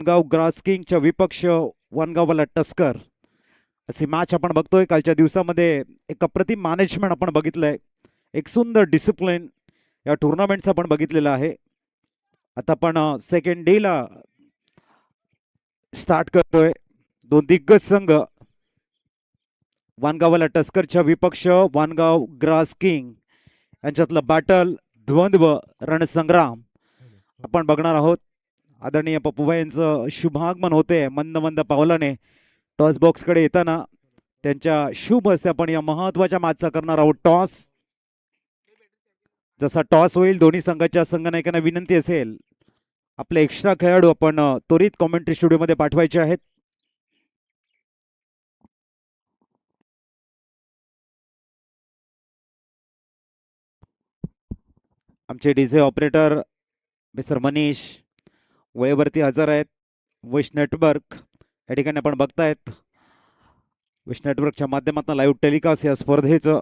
वनगाव grass किंगच्या विपक्ष वनगावला tusker अशी match आपण बघतोय. कालच्या दिवसामध्ये एक अप्रतिम मॅनेजमेंट आपण बघितलंय, एक सुंदर डिसिप्लिन या टुर्नामेंटचं आपण बघितलेलं आहे. आता आपण सेकंड डे ला स्टार्ट करतोय. दोन दिग्गज संघ वानगावला टस्करच्या विपक्ष वानगाव ग्रास किंग यांच्यातलं बॅटल द्वंद्व रणसंग्राम आपण बघणार आहोत. आदरणीय पप्पूभाई यांचं शुभागमन होते मंद मंद पावलाने टॉस बॉक्स कडे येताना. त्यांच्या शुभ हस्ते आपण या महत्वाच्या मॅचचा करणार आहोत टॉस. जसा टॉस होईल दोन्ही संघाच्या संघनायकांना विनंती असेल आपले एक्स्ट्रा खेळाडू आपण त्वरित कॉमेंट्री स्टुडिओमध्ये पाठवायचे आहेत. आमचे डीजे ऑपरेटर मिस्टर मनीष वेळेवरती हजर आहेत. विश नेटवर्क या ठिकाणी आपण बघतायत. विश नेटवर्कच्या माध्यमातून लाईव्ह टेलिकास्ट या स्पर्धेचं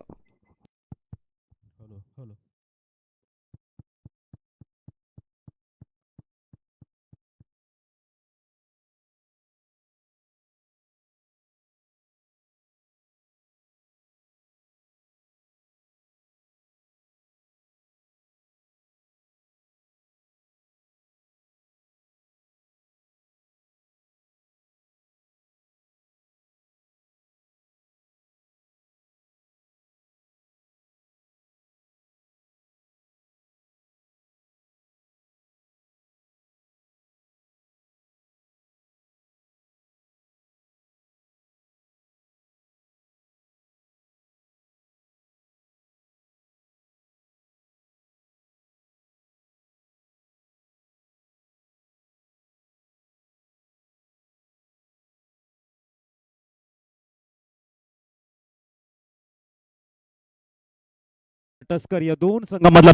हॅलो हॅलो. टस्कर या दोन संघामधला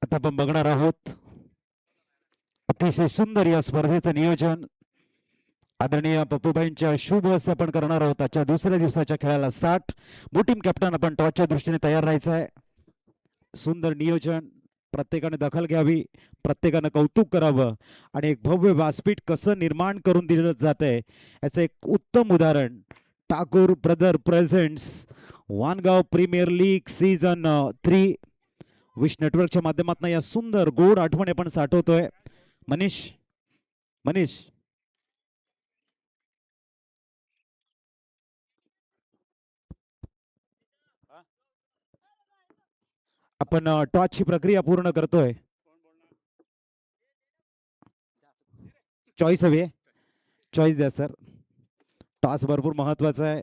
आता आपण बघणार आहोत. अतिशय सुंदर या स्पर्धेचं नियोजन आदरणीय पप्पूभाईंच्या शुभ हस्ते आपण करणार आहोत. आजच्या दुसऱ्या दिवसाच्या खेळाला स्टार्ट. टीम कॅप्टन आपण टॉसच्या दृष्टीने तयार राहायचं आहे. सुंदर नियोजन, प्रत्येकाने दखल घ्यावी, प्रत्येकानं कौतुक करावं आणि एक भव्य व्यासपीठ कसं निर्माण करून दिलं जात आहे याचं एक उत्तम उदाहरण Thakur brother presents Vangaon premier league season 3 विश नेटवर्कच्या माध्यमातून या सुंदर गोड आठवणी आपण साठवतोय. मनीष मनीष आपण टॉसची प्रक्रिया पूर्ण करतोय. चॉईस हवी आहे, चॉईस द्या सर. टॉस भरपूर महत्वाचा आहे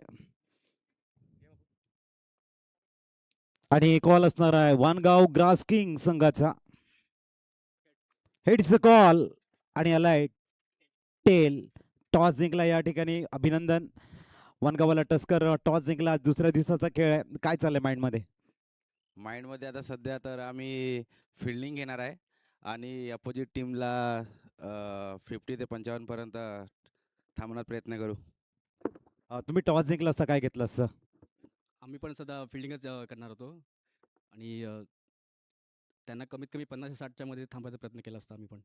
आणि कॉल असणार आहे वानगाव ग्रास किंग संघाचा. हिट्स द कॉल आणि आलाय टेल. टॉस जिंकला या ठिकाणी, अभिनंदन. वनगावाला टस्कर टॉस जिंकला. दुसऱ्या दिवसाचा खेळ आहे, काय चाललंय माइंड मध्ये? माइंडमध्ये आता सध्या तर आम्ही फिल्डिंग घेणार आहे आणि अपोजिट टीमला 50 ते 55 पर्यंत थांबवण्याचा प्रयत्न करू. तुम्ही टॉस जिंकला असता काय घेतलं असतं? आम्ही पण सध्या फिल्डिंगच करणार होतो आणि त्यांना कमीत कमी 50 ते 60च्या मध्ये थांबायचा प्रयत्न केला असता आम्ही पण.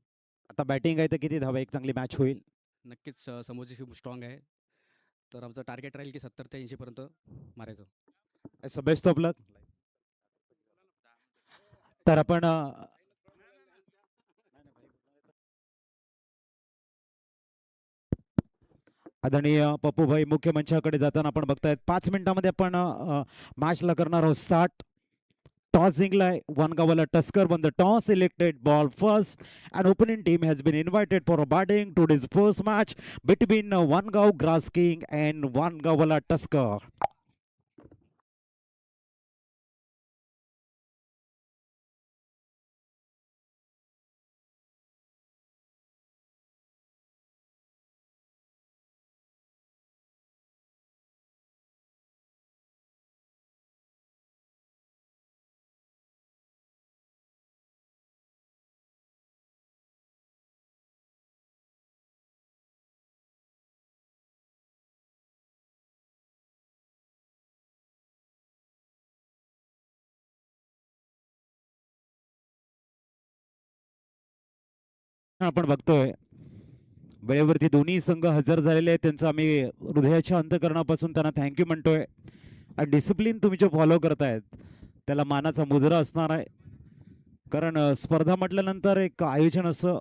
आता बॅटिंग आहे तर किती धावा, एक चांगली मॅच होईल. नक्कीच समोरची खूप स्ट्रॉंग आहे, तर आमचं टार्गेट राहील की 70 ते 80 पर्यंत मारायचं. बेस्ट ऑफ लक. तर आपण आदरणीय पप्पूभाई मुख्य मंचाकडे जाताना आपण बघतायत 5 मिनिटांमध्ये आपण मॅचला करणार आहोत स्टार्ट. टॉस जिंकलाय वनगावाला tusker won the toss elected ball first and opening team has been invited for a batting today's first match between Vangav Grass King and Vangavala Tusker. आपण बघतोय वेळेवरती दोन्ही संघ हजर झालेले आहेत. त्यांचं आम्ही हृदयाच्या अंतकरणापासून त्यांना थँक्यू म्हणतोय. आणि डिसिप्लिन तुम्ही जो फॉलो करतायत त्याला मानाचा मुजरा असणार आहे. कारण स्पर्धा म्हटल्यानंतर एक आयोजन असं,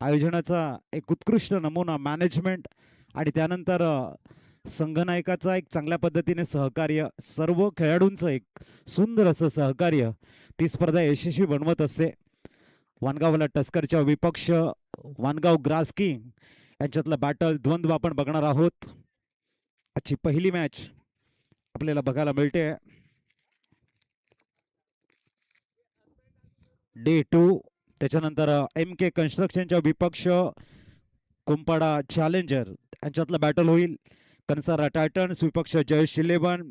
आयोजनाचा एक उत्कृष्ट नमुना मॅनेजमेंट आणि त्यानंतर संघनायकाचा एक चांगल्या पद्धतीने सहकार्य, सर्व खेळाडूंचं एक सुंदर असं सहकार्य ती स्पर्धा यशस्वी बनवत असते. वानगावला टस्करच्या विपक्ष वानगाव ग्रास किंग यांच्यातला बॅटल द्वंद्व आपण बघणार आहोत. आजची पहिली मॅच आपल्याला बघायला मिळते. डे 2 त्याच्यानंतर एम के कन्स्ट्रक्शनच्या विपक्ष कुंपाडा चॅलेंजर यांच्यातलं बॅटल होईल. कनसारा टायटन्स विपक्ष जयेश 11,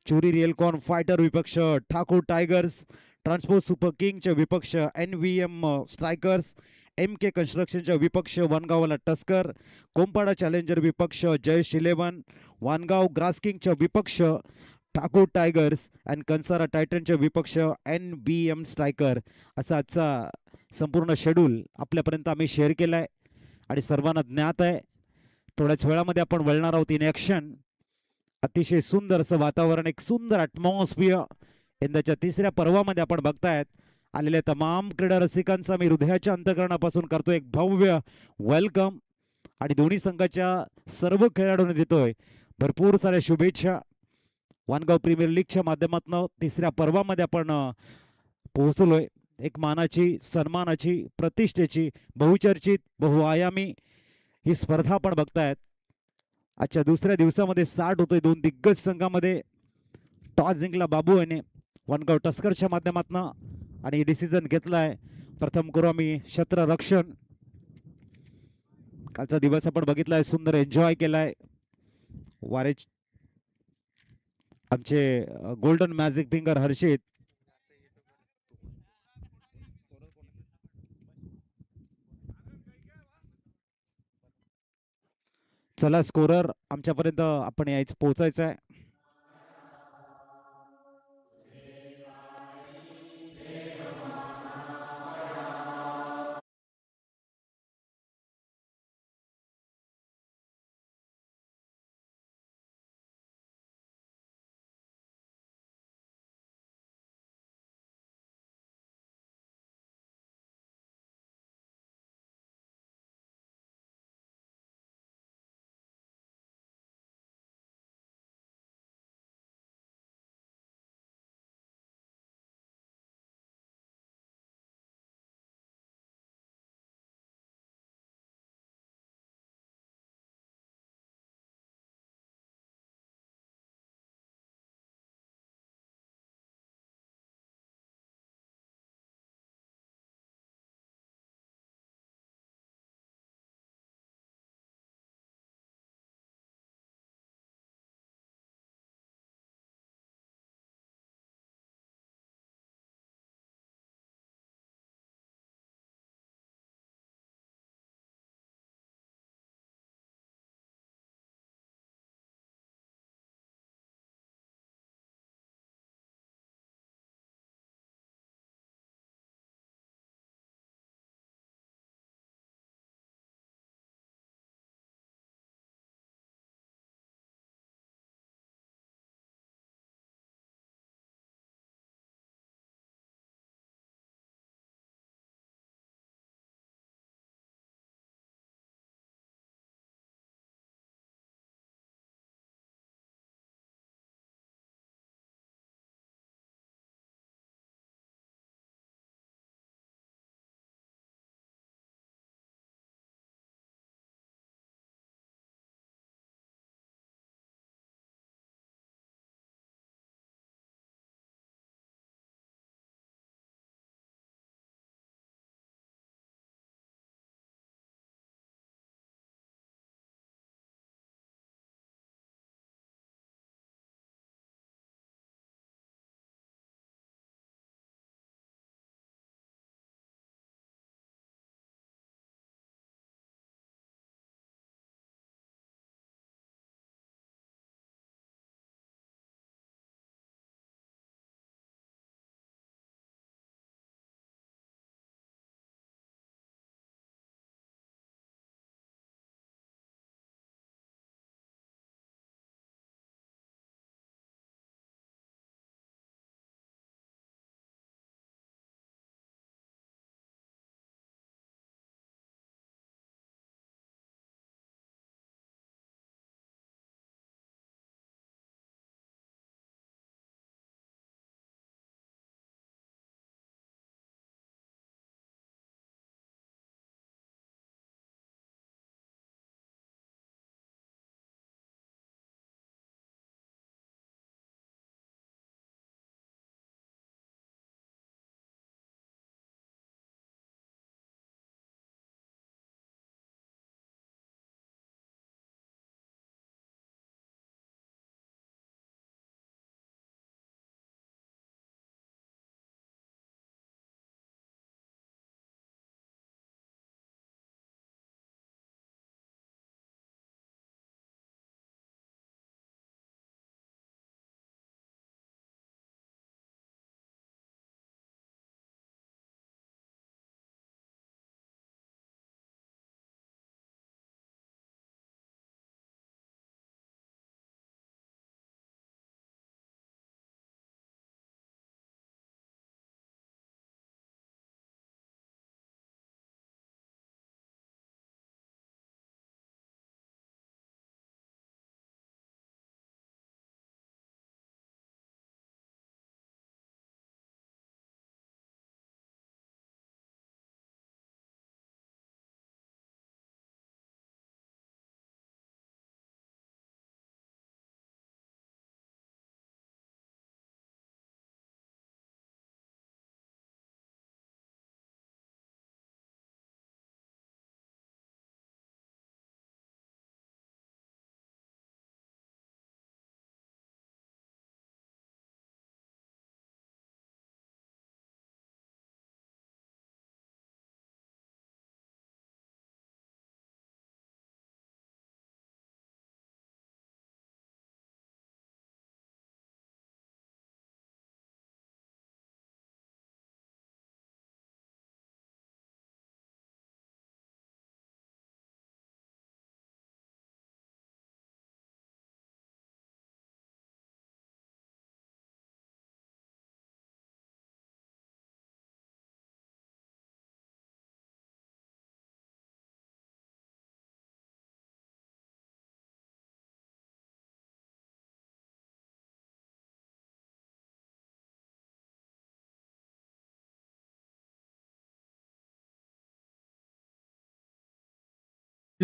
चुरी रिएलकॉन फायटर विपक्ष ठाकूर टायगर्स, ट्रान्सपोर्ट सुपर किंगच्या विपक्ष NVM स्ट्रायकर्स, एम के कन्स्ट्रक्शनच्या विपक्ष वानगावला टस्कर, कोंपाडा चॅलेंजर विपक्ष जयेश 11, वानगाव ग्रास किंगच्या विपक्ष ठाकूर टायगर्स आणि कनसारा टायटनच्या विपक्ष NBM स्ट्रायकर. असा आजचा संपूर्ण शेड्यूल आपल्यापर्यंत आम्ही शेअर केला आहे आणि सर्वांना ज्ञात आहे. थोड्याच वेळामध्ये आपण वळणार आहोत इन ॲक्शन. अतिशय सुंदर असं वातावरण, एक सुंदर ॲटमॉस्फिअर यंदाच्या तिसऱ्या पर्वामध्ये आपण बघतायत. आलेल्या तमाम क्रीडा रसिकांचा मी हृदयाच्या अंतकरणापासून करतो एक भव्य वेलकम आणि दोन्ही संघाच्या सर्व खेळाडूंना देतोय भरपूर साऱ्या शुभेच्छा. वानगाव प्रीमियर लीगच्या माध्यमातून तिसऱ्या पर्वामध्ये आपण पोहोचलोय. एक मानाची, सन्मानाची, प्रतिष्ठेची, बहुचर्चित, बहुआयामी ही स्पर्धा आपण बघतायत. आजच्या दुसऱ्या दिवसामध्ये 60 होतोय. दोन दिग्गज संघामध्ये टॉस जिंकला बाबू याने वानगाव टस्करच्या माध्यमातून आणि डिसिजन घेतलाय प्रथम करू आम्ही क्षेत्ररक्षण. कालचा दिवस आपण बघितलाय, सुंदर एन्जॉय केलाय. वारे आमचे गोल्डन मॅजिक फिंगर हर्षित चला स्कोरर आमच्यापर्यंत आपण यायचं, पोहोचायचं आहे.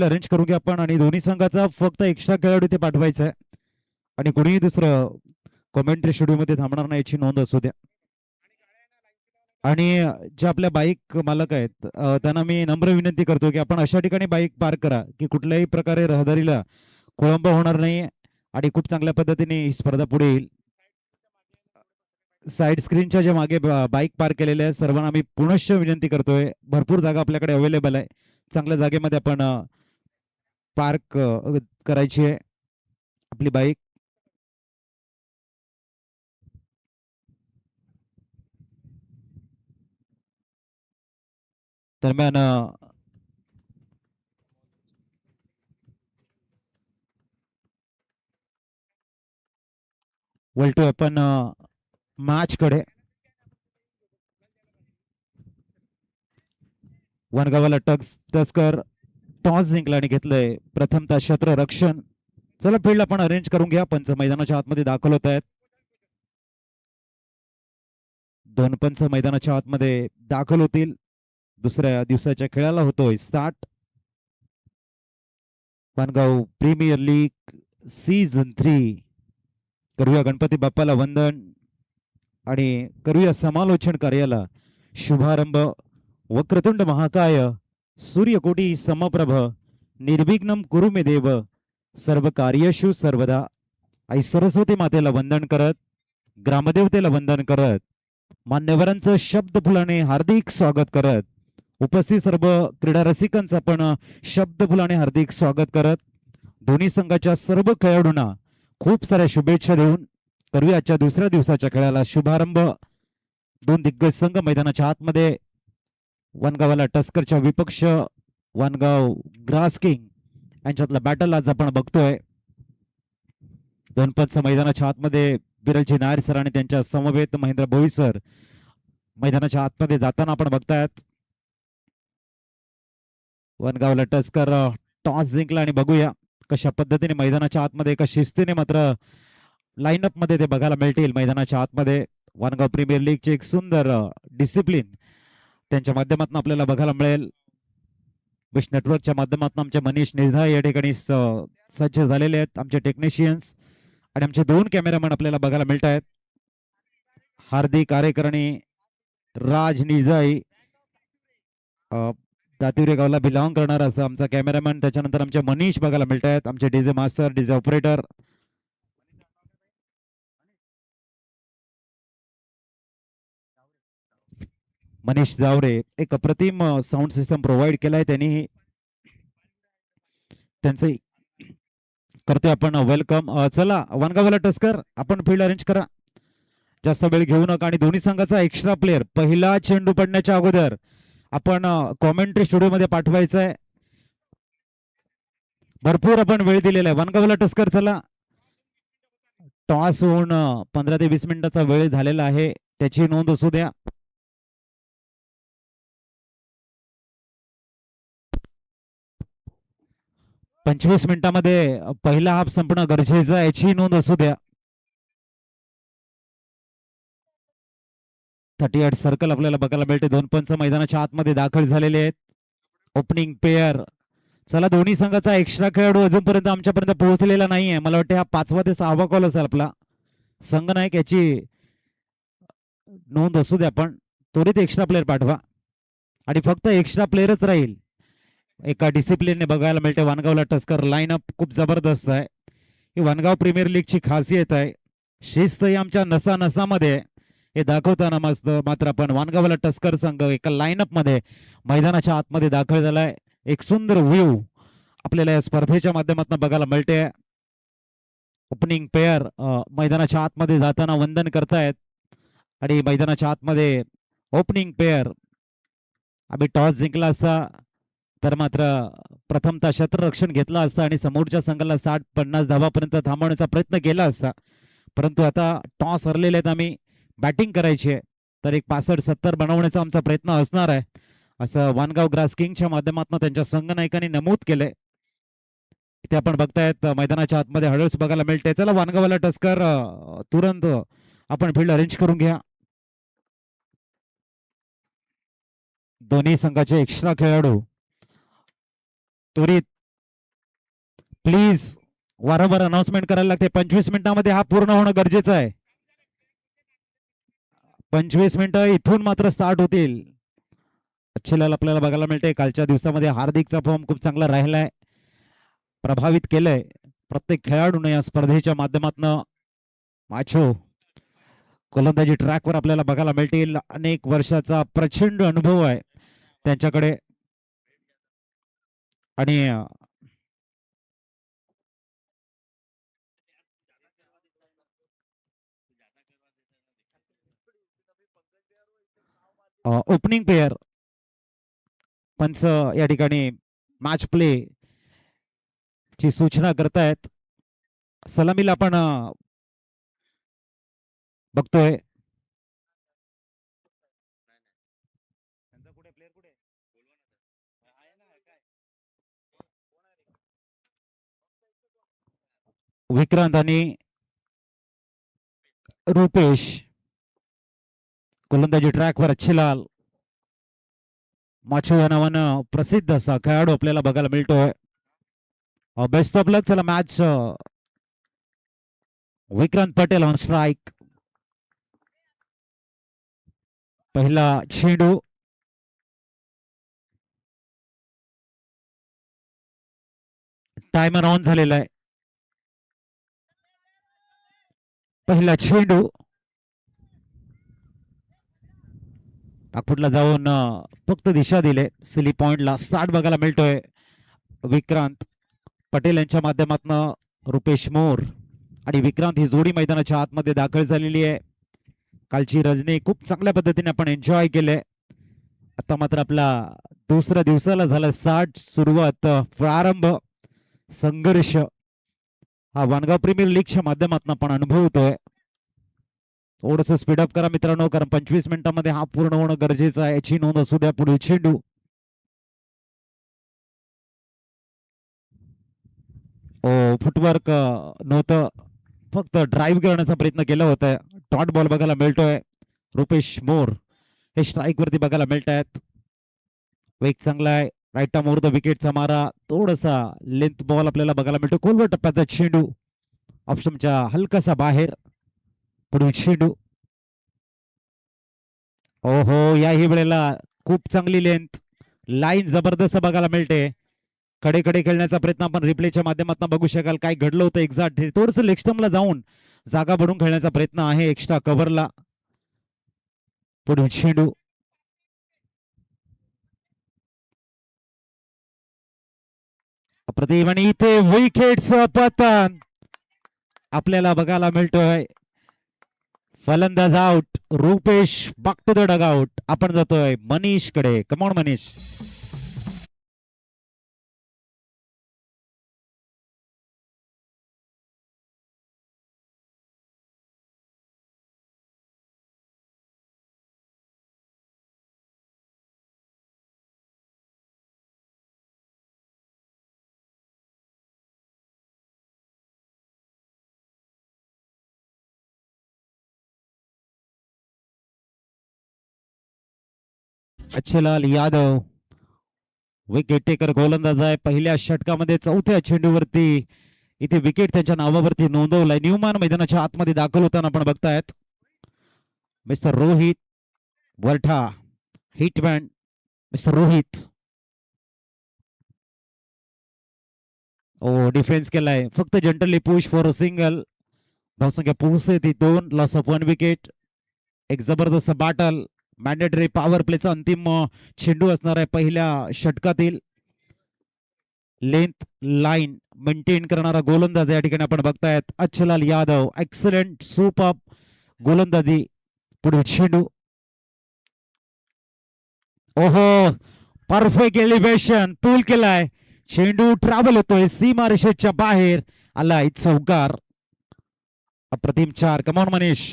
अरेंज करू घ्या आपण आणि दोन्ही संघाचा फक्त एक्स्ट्रा खेळाडू ते पाठवायचा आहे आणि कोणीही दुसरं कॉमेंट्री स्टुडिओमध्ये थांबणार नाही याची नोंद असू द्या. आणि जे आपल्या बाईक मालक आहेत त्यांना मी नम्र विनंती करतो की आपण अशा ठिकाणी बाईक पार्क करा की कुठल्याही प्रकारे रहदारीला खोळंबा होणार नाही आणि खूप चांगल्या पद्धतीने ही स्पर्धा पुढे येईल. साईड स्क्रीनच्या ज्या मागे बाईक पार्क केलेल्या आहेत सर्वांना मी पुनश्च विनंती करतोय, भरपूर जागा आपल्याकडे अवेलेबल आहे, चांगल्या जागेमध्ये आपण पार्क करायची आहे आपली बाईक. दरम्यान वळतोय आपण मॅच कडे. वनगावाला टस्कर टॉस जिंकला आणि घेतलंय प्रथमतः क्षेत्ररक्षण. चला फील्ड आपण अरेंज करून घ्या. पंच मैदानाच्या आतमध्ये दाखल होत आहेत. दोन पंच मैदानाच्या आतमध्ये दाखल होतील. दुसऱ्या दिवसाच्या खेळाला होतोय start. Vangaon premier league season 3. करूया गणपती बाप्पाला वंदन आणि करूया समालोचन कार्याला शुभारंभ. वक्रतुंड महाकाय सूर्यकोटी समप्रभ निर्विघ्नं कुरु मे देव सर्व कार्येषु सर्वदा. आई सरस्वती मातेला वंदन करत, ग्रामदेवतेला वंदन करत, मान्यवरांचं शब्द फुलाने हार्दिक स्वागत करत, उपस्थित सर्व क्रीडा रसिकांचं आपण शब्द फुलाने हार्दिक स्वागत करत, दोन्ही संघाच्या सर्व खेळाडूंना खूप साऱ्या शुभेच्छा देऊन करूया आजच्या दुसऱ्या दिवसाच्या खेळाला शुभारंभ. दोन दिग्गज संघ मैदानाच्या आतमध्ये. वनगावाला टस्करच्या विपक्ष वनगाव ग्रास किंग यांच्यातला बॅटल आज आपण बघतोय. दोन पंच मैदानाच्या आतमध्ये बिरलजी नायर सर आणि त्यांच्या समवेत महेंद्र भोई सर मैदानाच्या आतमध्ये जाताना आपण बघतायत. वनगावला टस्कर टॉस जिंकला आणि बघूया कशा पद्धतीने मैदानाच्या आतमध्ये एका शिस्तीने मात्र लाईनअप मध्ये ते बघायला मिळतील. मैदानाच्या आतमध्ये वनगाव प्रीमियर लीगचे एक सुंदर डिसिप्लिन त्यांच्या माध्यमातून आपल्याला बघायला मिळेल. विश नेटवर्कच्या माध्यमातून आमचे मनीष निर्धाय या ठिकाणी सज्ज झालेले आहेत. आमचे टेक्निशियन्स आणि आमचे दोन कॅमेरामॅन आपल्याला बघायला मिळत आहेत. हार्दिक आरेकर आणि राज निजाई दातिवरे गावला बिलॉंग करणार असं आमचा कॅमेरामॅन. त्याच्यानंतर आमचे मनीष बघायला मिळत आहेत, आमचे DJ master, DJ operator. Manish Jaware एक अप्रतिम साऊंड सिस्टम प्रोव्हाइड केलाय त्यांनी. त्यांचं करतोय आपण वेलकम. चला वनगावाला टस्कर आपण फील्ड अरेंज करा, जास्त वेळ घेऊ नका. आणि दोन्ही संघाचा एक्स्ट्रा प्लेअर पहिला चेंडू पडण्याच्या अगोदर आपण कॉमेंट्री स्टुडिओ मध्ये पाठवायचं आहे. भरपूर आपण वेळ दिलेला आहे. वनगावाला टस्कर चला. टॉस होऊन 15 ते 20 मिनिटाचा वेळ झालेला आहे, त्याची नोंद असू द्या. पंचवीस मिनिटांमध्ये पहिला हाफ संपणं गरजेचं आहे, याची नोंद असू द्या. 38 सर्कल आपल्याला बघायला मिळते. दोन पंच मैदानाच्या आतमध्ये दाखल झालेले आहेत. Opening pair. चला दोन्ही संघाचा एक्स्ट्रा खेळाडू अजूनपर्यंत आमच्यापर्यंत पोहोचलेला नाहीये. मला वाटतं हा 5वा ते 6वा कॉल असेल आपला. संघनायक याची नोंद असू द्या. आपण त्वरित एक्स्ट्रा प्लेअर पाठवा आणि फक्त एक्स्ट्रा प्लेअरच राहील. एका डिसिप्लिनने बघायला मिळते. वानगावला टस्कर लाईनअप खूप जबरदस्त आहे. ही वानगाव प्रीमियर लीगची खासियत आहे. शिस्त ही आमच्या नसा नसामध्ये हे दाखवताना मस्त. मात्र आपण वानगावला टस्कर संघ एका लाईनअप मध्ये मैदानाच्या आतमध्ये दाखल झालाय. एक सुंदर व्ह्यू आपल्याला या स्पर्धेच्या माध्यमातून बघायला मिळते. ओपनिंग पेअर मैदानाच्या आतमध्ये जाताना वंदन करतायत आणि मैदानाच्या आतमध्ये ओपनिंग पेअर. आम्ही टॉस जिंकला असता तर मात्र प्रथमतः क्षेत्ररक्षण घेतला असता आणि समोरच्या संघाला 60-50 धावापर्यंत थांबवण्याचा प्रयत्न केला असता. परंतु आता टॉस हरलेले आहेत, आम्ही बॅटिंग करायची आहे, तर एक 65-70 बनवण्याचा आमचा प्रयत्न असणार आहे असं वानगाव ग्रास किंगच्या माध्यमातून त्यांच्या संघनायकांनी नमूद केलंय. इथे आपण बघतायत मैदानाच्या आतमध्ये हडल्स बघायला मिळते. चला वानगावला टस्कर तुरंत आपण फील्ड अरेंज करून घ्या. दोन्ही संघाचे एक्स्ट्रा खेळाडू त्वरित प्लीज वारंवार अनाउन्समेंट करायला लागते. 25 मिनिटांमध्ये हा पूर्ण होणं गरजेचं आहे. 25 मिनिटं इथून मात्र स्टार्ट होतील. अच्छेलाल आपल्याला बघायला मिळते. कालच्या दिवसामध्ये हार्दिकचा फॉर्म खूप चांगला राहिलाय, प्रभावित केलंय प्रत्येक खेळाडूने या स्पर्धेच्या माध्यमातून. माचो गोलंदाजी ट्रॅकवर आपल्याला बघायला मिळतील. अनेक वर्षाचा प्रचंड अनुभव आहे त्यांच्याकडे आणि ओपनिंग पेअर पंच या ठिकाणी मॅच प्ले ची सूचना करतायत. सलामीला आपण बघतोय. विक्रांत आणि रुपेश गोलंदाजी ट्रॅकवर. अच्छेलाल माचो या नावानं प्रसिद्ध असा खेळाडू आपल्याला बघायला मिळतोय. बेस्ट ऑफ लक. चला match. Vikrant Patel on strike. पहिला चेंडू टायमर ऑन झालेला आहे. पहिला चेंडू नागपूरला जाऊन फक्त दिशा दिले. सिली पॉइंटला स्टार्ट बघायला मिळतोय. विक्रांत पटेल यांच्या माध्यमातून रुपेश मोर आणि विक्रांत ही जोडी मैदानाच्या आतमध्ये दाखल झालेली आहे. कालची रजनी खूप चांगल्या पद्धतीने आपण एन्जॉय केले. आता मात्र आपला दुसऱ्या दिवसाला झाला स्टार्ट, सुरुवात, प्रारंभ, संघर्ष हा वाणगाव प्रीमियर लीगच्या माध्यमातून आपण अनुभवतोय. थोडस स्पीडअप करा मित्रांनो, कारण 25 मिनिटांमध्ये हा पूर्ण होणं गरजेचं आहे, याची नोंद असू द्या. पुढील चेंडू फुटवर्क नव्हतं, फक्त ड्राईव्ह करण्याचा प्रयत्न केला होता. डॉट बॉल बघायला मिळतोय. रुपेश मोर हे स्ट्राईक वरती बघायला मिळत आहेत. वेग चांगला आहे. राईट मोर द विकेटचा मारा, थोडासा लेंथ बॉल आपल्याला बघायला मिळतो. खोलवर टप्प्याचा चेंडू ऑप्शनच्या हलकासा बाहेर. पुढील चेंडू ओहो, याही वेळेला खूप चांगली लेंथ, लाईन जबरदस्त बघायला मिळते. कडे कडे खेळण्याचा प्रयत्न आपण रिप्लेच्या माध्यमातून बघू शकाल. काय घडलं होतं एक्झॅक्ट, थोडस लेग स्टंपला जाऊन जागा भरून खेळण्याचा प्रयत्न आहे एक्स्ट्रा कव्हरला. पुढील चेंडू अप्रतिम आणि इथे विकेटचं पतन आपल्याला बघायला मिळतोय. फलंदाज out. Rupesh back to the dugout. आपण जातोय मनीष कडे. Come on Manish. Achhelal Yadav wicket taker गोलंदाज आहे. पहिल्या षटकामध्ये चौथ्या चेंडूवरती इथे विकेट त्यांच्या नावावरती नोंदवलाय. न्यूमॅन मैदानाच्या आतमध्ये दाखल होताना आपण बघतायत. Mister Rohit Vartha hitman. Mister Rohit defence केलाय. फक्त gently push for a single. धावसंख्या पोहोचते ती 2. Loss of 1 wicket. एक जबरदस्त बॅटल. मॅन्डेटरी पॉवर प्लेचा अंतिम चेंडू असणार आहे पहिल्या षटकातील. लेंथ लाईन मेंटेन करणारा गोलंदाज या ठिकाणी आपण बघतायत. अच्छेलाल यादव. एक्सलंट सुपर गोलंदाजी. पुढील चेंडू ओहो, परफेक्ट एलिव्हेशन पूल केलाय. चेंडू ट्रॅव्हल होतोय सीमारेषेच्या बाहेर आलाय. चौकार. अप्रतिम 4. कमॉन मनीष.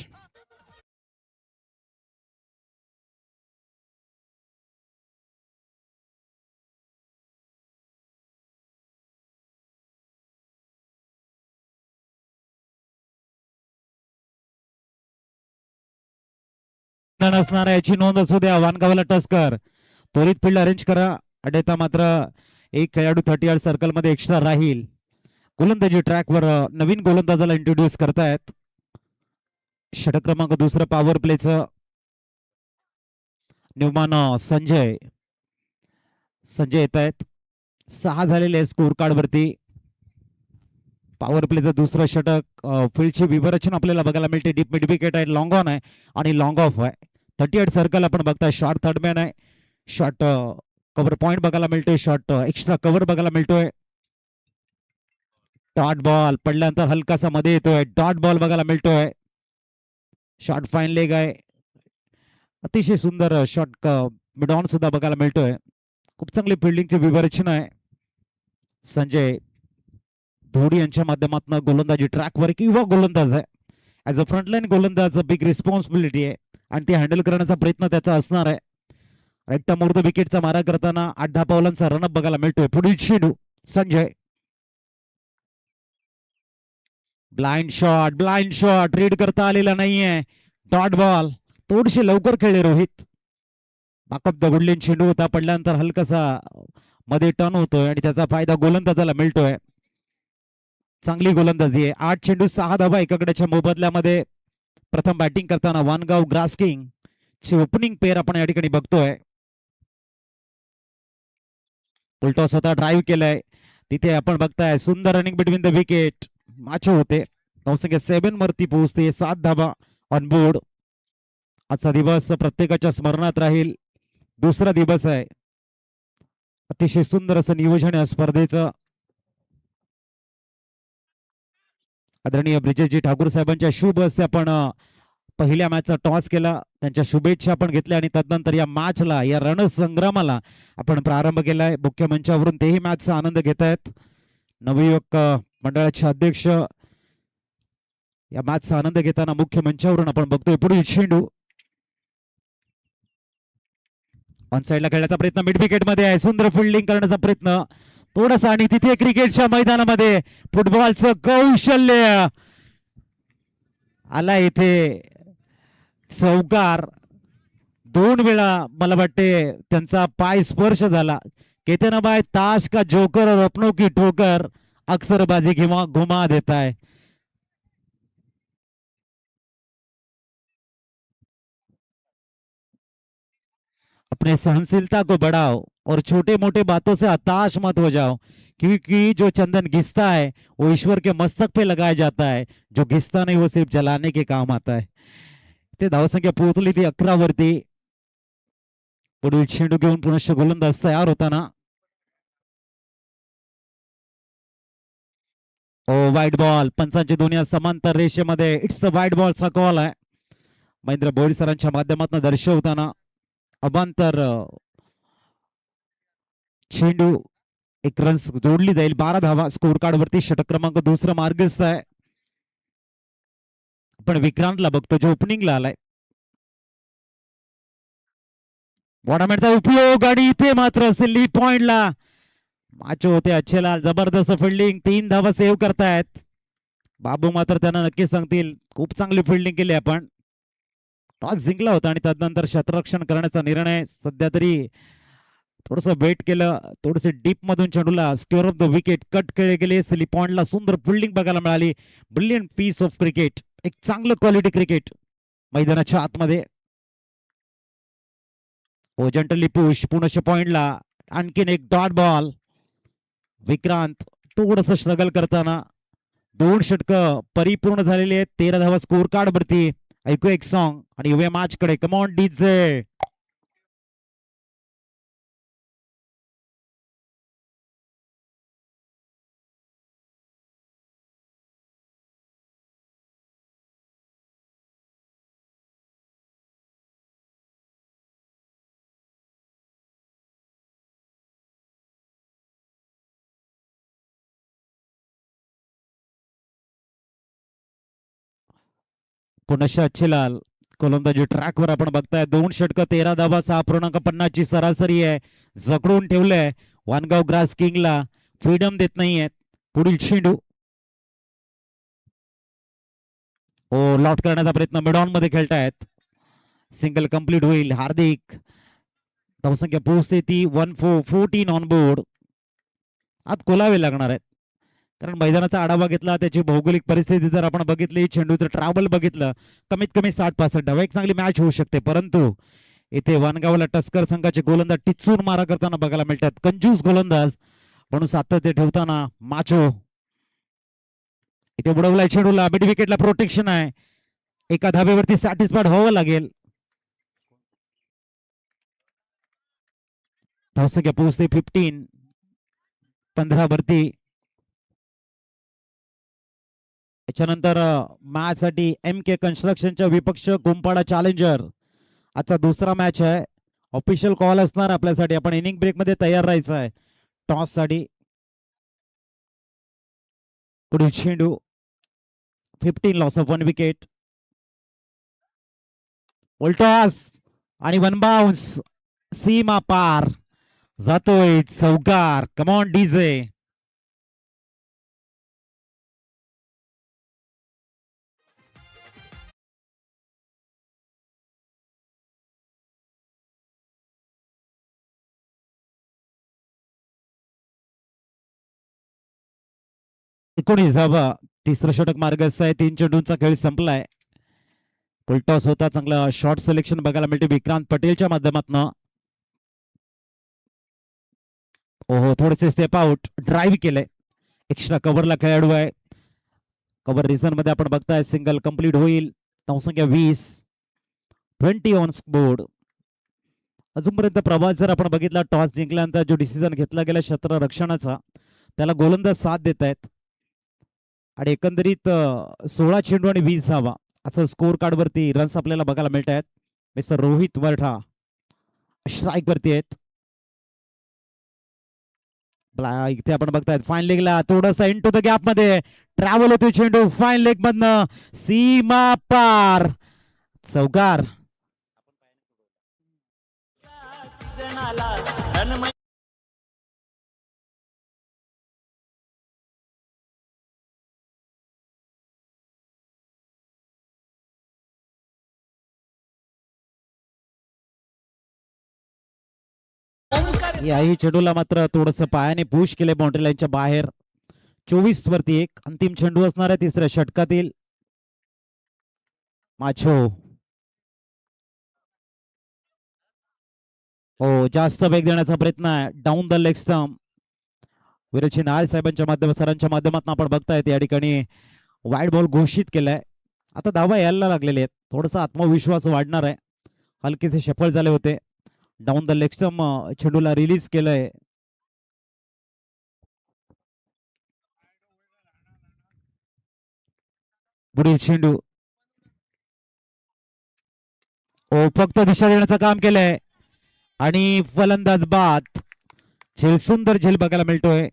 असणार याची नोंद असू द्या. वानगावला टस्कर त्वरित फील्ड अरेंज करा. अडेता मात्र एक खेळाडू 30 यार्ड सर्कल मध्ये एक्स्ट्रा राहील. गोलंदाजी ट्रॅकवर नवीन गोलंदाजाला इंट्रोड्यूस करतायत. षटक क्रमांक दुसरं पॉवर प्लेचं निर्माण संजय येत आहेत. 6 झालेले स्कोर कार्ड वरती. पॉवर प्लेचं दुसरं षटक. फील्डची विवरचना आपल्याला बघायला मिळते. डीप मिड विकेट आहे, लॉंग ऑन आहे आणि लॉंग ऑफ आहे. 38 सर्कल आपण बघताय. शॉर्ट थर्ड मॅन आहे. शॉर्ट कव्हर पॉइंट बघायला मिळतोय. शॉर्ट एक्स्ट्रा कव्हर बघायला मिळतोय. डॉट बॉल पडल्यानंतर हलकासा मध्ये येतोय. डॉट बॉल बघायला मिळतोय. शॉर्ट फाईन लेग आहे. अतिशय सुंदर शॉट मिड ऑन सुद्धा बघायला मिळतोय. खूप चांगली फिल्डिंगची विवरचना आहे. संजय धोडी यांच्या माध्यमातून गोलंदाजी ट्रॅकवर किंवा गोलंदाज आहे. ऍज अ फ्रंटलाईन गोलंदाज बिग रिस्पॉन्सिबिलिटी आहे आणि ती हँडल करण्याचा प्रयत्न त्याचा असणार आहे. एकटा मुहूर्त विकेटचा मारा करताना 8-10 पावलांचा रनअप बघायला मिळतोय. पुढील चेंडू संजय. ब्लाइंड शॉट रीड करता आलेला नाहीये. डॉट बॉल थोडीशी लवकर खेळले रोहित. बाकअप द गुडलेन चेंडू होता. पडल्यानंतर हलकासा मध्ये टर्न होतोय आणि त्याचा फायदा गोलंदाजाला मिळतोय. चांगली गोलंदाजी आहे. 8 चेंडू 6 धावा एकाकड्याच्या मोबदल्यामध्ये. प्रथम बॅटिंग करताना वानगाव ग्रास्किंग ची ओपनिंग पेअर आपण या ठिकाणी बघतोय. उलटा स्वतः ड्राईव्ह केलाय. तिथे आपण बघताय सुंदर running between the wicket. Macho होते. धावसंख्या 7 वरती पोहोचते. 7 धावा ऑन बोर्ड. आजचा दिवस प्रत्येकाच्या स्मरणात राहील. दुसरा दिवस आहे. अतिशय सुंदर असं नियोजन या स्पर्धेचं. आदरणीय ब्रिजेशजी ठाकूर साहेबांच्या शुभ हस्ते आपण पहिल्या मॅचचा टॉस केला. त्यांच्या शुभेच्छा आपण घेतल्या आणि तदनंतर या मॅचला, या रणसंग्रामाला आपण प्रारंभ केलाय. मुख्य मंचावरून तेही मॅचचा आनंद घेत आहेत. नवयुवक मंडळाचे अध्यक्ष या मॅचचा आनंद घेताना मुख्य मंचावरून आपण बघतोय. पुढील चेंडू ऑन साइडला खेळण्याचा प्रयत्न मिड विकेट मध्ये आहे. सुंदर फिल्डिंग करण्याचा प्रयत्न थोडासा आणि तिथे क्रिकेटच्या मैदानामध्ये फुटबॉलचं कौशल्य आला. इथे चौकार 2 वेळा मला वाटते त्यांचा पाय स्पर्श झाला. कहते ना भाई ताश का जोकर और अपनों की ठोकर अक्सर बाजी घुमा देता है. अपने सहनशीलता को बढ़ाओ और छोटे मोटे बातों से हताश मत हो जाओ, क्योंकि जो चंदन घिसता है वो ईश्वर के मस्तक पे लगाया जाता है. जो घिसता नहीं वो सिर्फ जलाने के काम आता है. ते धावसंख्या पोहोचली ती 11 वरती. पुढील चेंडू घेऊन पुनश्च गोलंदाज तयार होताना. वाईट बॉल. पंचांची दुनिया समांतर रेषेमध्ये. इट्स अ वाईट बॉलचा कॉल आहे. महेंद्र बोरी सरांच्या माध्यमातून दर्शवताना अबांतर चेंडू. 1 रन जोडली जाईल. 12 धावा स्कोर कार्ड वरती. षटक क्रमांक दुसरा मार्गस्थ आहे. आपण विक्रांतला बघतो जो ओपनिंगला आलाय. वॉडामेटचा उपयोग आणि इथे मात्र सिल्ली पॉइंटला माचो होते. अच्छेलाल जबरदस्त फिल्डिंग. 3 धावा सेव्ह करतायत. बाबू मात्र त्यांना नक्कीच सांगतील खूप चांगली फिल्डिंग केली आपण. टॉस जिंकला होता आणि त्यानंतर क्षेत्ररक्षण करण्याचा निर्णय. सध्या तरी थोडस वेट केलं. थोडसे डीप मधून चेंडूला square off the wicket cut केले गेले. सिली पॉइंटला सुंदर फिल्डिंग बघायला मिळाली. Brilliant piece of cricket. एक चांगलं क्वालिटी क्रिकेट मैदानाच्या आतमध्ये. Gently push. पुनश्च पॉइंटला आणखीन एक डॉट बॉल. विक्रांत थोडस स्ट्रगल करताना. 2 षटकं परिपूर्ण झालेली आहेत. 13 धावा स्कोर कार्ड वरती. ऐकू एक सॉन्ग आणि येऊया मॅच कडे. Come on DJ. पुनश्च अच्छेलाल गोलंदाजी ट्रॅकवर आपण बघताय. 2 षटकं 13 धावा 6.50 ची सरासरी आहे. जकडून ठेवलंय. वानगाव ग्रास किंगला फ्रीडम देत नाहीयेत. पुढील चेंडू लॉट करण्याचा प्रयत्न. मिडॉन मध्ये खेळतायत. सिंगल कंप्लीट होईल. हार्दिक धावसंख्या पोहोचते ती 14 ऑन बोर्ड. आत कोलावे लागणार आहेत. कारण मैदानाचा आढावा घेतला, त्याची भौगोलिक परिस्थिती जर आपण बघितली, चेंडूचं ट्रॅव्हल बघितलं, कमीत कमी 60-65 धावा, एक चांगली मॅच होऊ शकते. परंतु इथे वानगावला टस्कर संघाचे गोलंदाज टिचून मारा करताना बघायला मिळतात. कंजूस गोलंदाज म्हणून सातत्य ठेवताना माचो इथे बुडवलाय चेंडूला. मिड विकेटला प्रोटेक्शन आहे. एका धाब्यावरती सॅटिस्फाईड व्हावं लागेल. धावसंख्या पोहोचते 15 वरती. त्याच्यानंतर मॅच साठी एम के कन्स्ट्रक्शनच्या विपक्ष गोंपाडा चॅलेंजर. आजचा दुसरा मॅच आहे. ऑफिशियल कॉल असणार आपल्यासाठी. आपण इनिंग ब्रेक मध्ये तयार राहायचं आहे टॉस साठी. पुढील चेंडू 15 लॉस ऑफ 1 विकेट. टॉस आणि वन बाउन्स सीमा पार जातोय चौकार. Come on DJ. एकोणीस धावा. तिसरं षटक मार्गस्थ आहे. 3 चेंडूंचा खेळ संपलाय. फुलटॉस होता. चांगला शॉर्ट सिलेक्शन बघायला मिळते विक्रांत पटेलच्या माध्यमातून. ओहो, थोडेसे स्टेप आउट. ड्राईव्ह केलंय. एक्स्ट्रा कव्हरला खेळाडू आहे. कव्हर रिझन मध्ये आपण बघताय सिंगल कंप्लीट होईल. धावसंख्या 20. 20 ऑन बोर्ड. अजूनपर्यंत प्रवास जर आपण बघितला, टॉस जिंकल्यानंतर जो डिसिजन घेतला गेला क्षेत्ररक्षणाचा, त्याला गोलंदाज साथ देत आहेत. आणि एकंदरीत 16 चेंडू आणि 20 धावा असं स्कोर कार्ड वरती रन्स आपल्याला बघायला मिळत आहेत. मिस्टर रोहित वरठा स्ट्राईक वरती आहेत. इथे आपण बघतायत फाईन लेगला थोडासा इंटू द गॅप मध्ये ट्रॅव्हल होतोय चेंडू. फाईन लेग मधनं सीमा पार चौकार. याही चेंडूला मात्र थोडस पायाने पुश केले बाउंड्री लाईनच्या बाहेर. 24 वरती 1 अंतिम चेंडू असणार आहे तिसऱ्या षटकातील. माछो हो, जास्त वेग देण्याचा प्रयत्न आहे. Down the leg stump. विरलची नाळ साहेबांच्या सरांच्या माध्यमातून आपण बघतायत या ठिकाणी वाईड बॉल घोषित केलाय. आता धावा यायला लागलेले आहेत. थोडासा आत्मविश्वास वाढणार आहे. हलकेसे सफळ झाले होते. डाऊन द लेग स्टंप चेंडूला रिलीज केलंय. पुढील चेंडू फक्त दिशा देण्याचं काम केलंय आणि फलंदाज बाद. झेल, सुंदर झेल बघायला मिळतोय.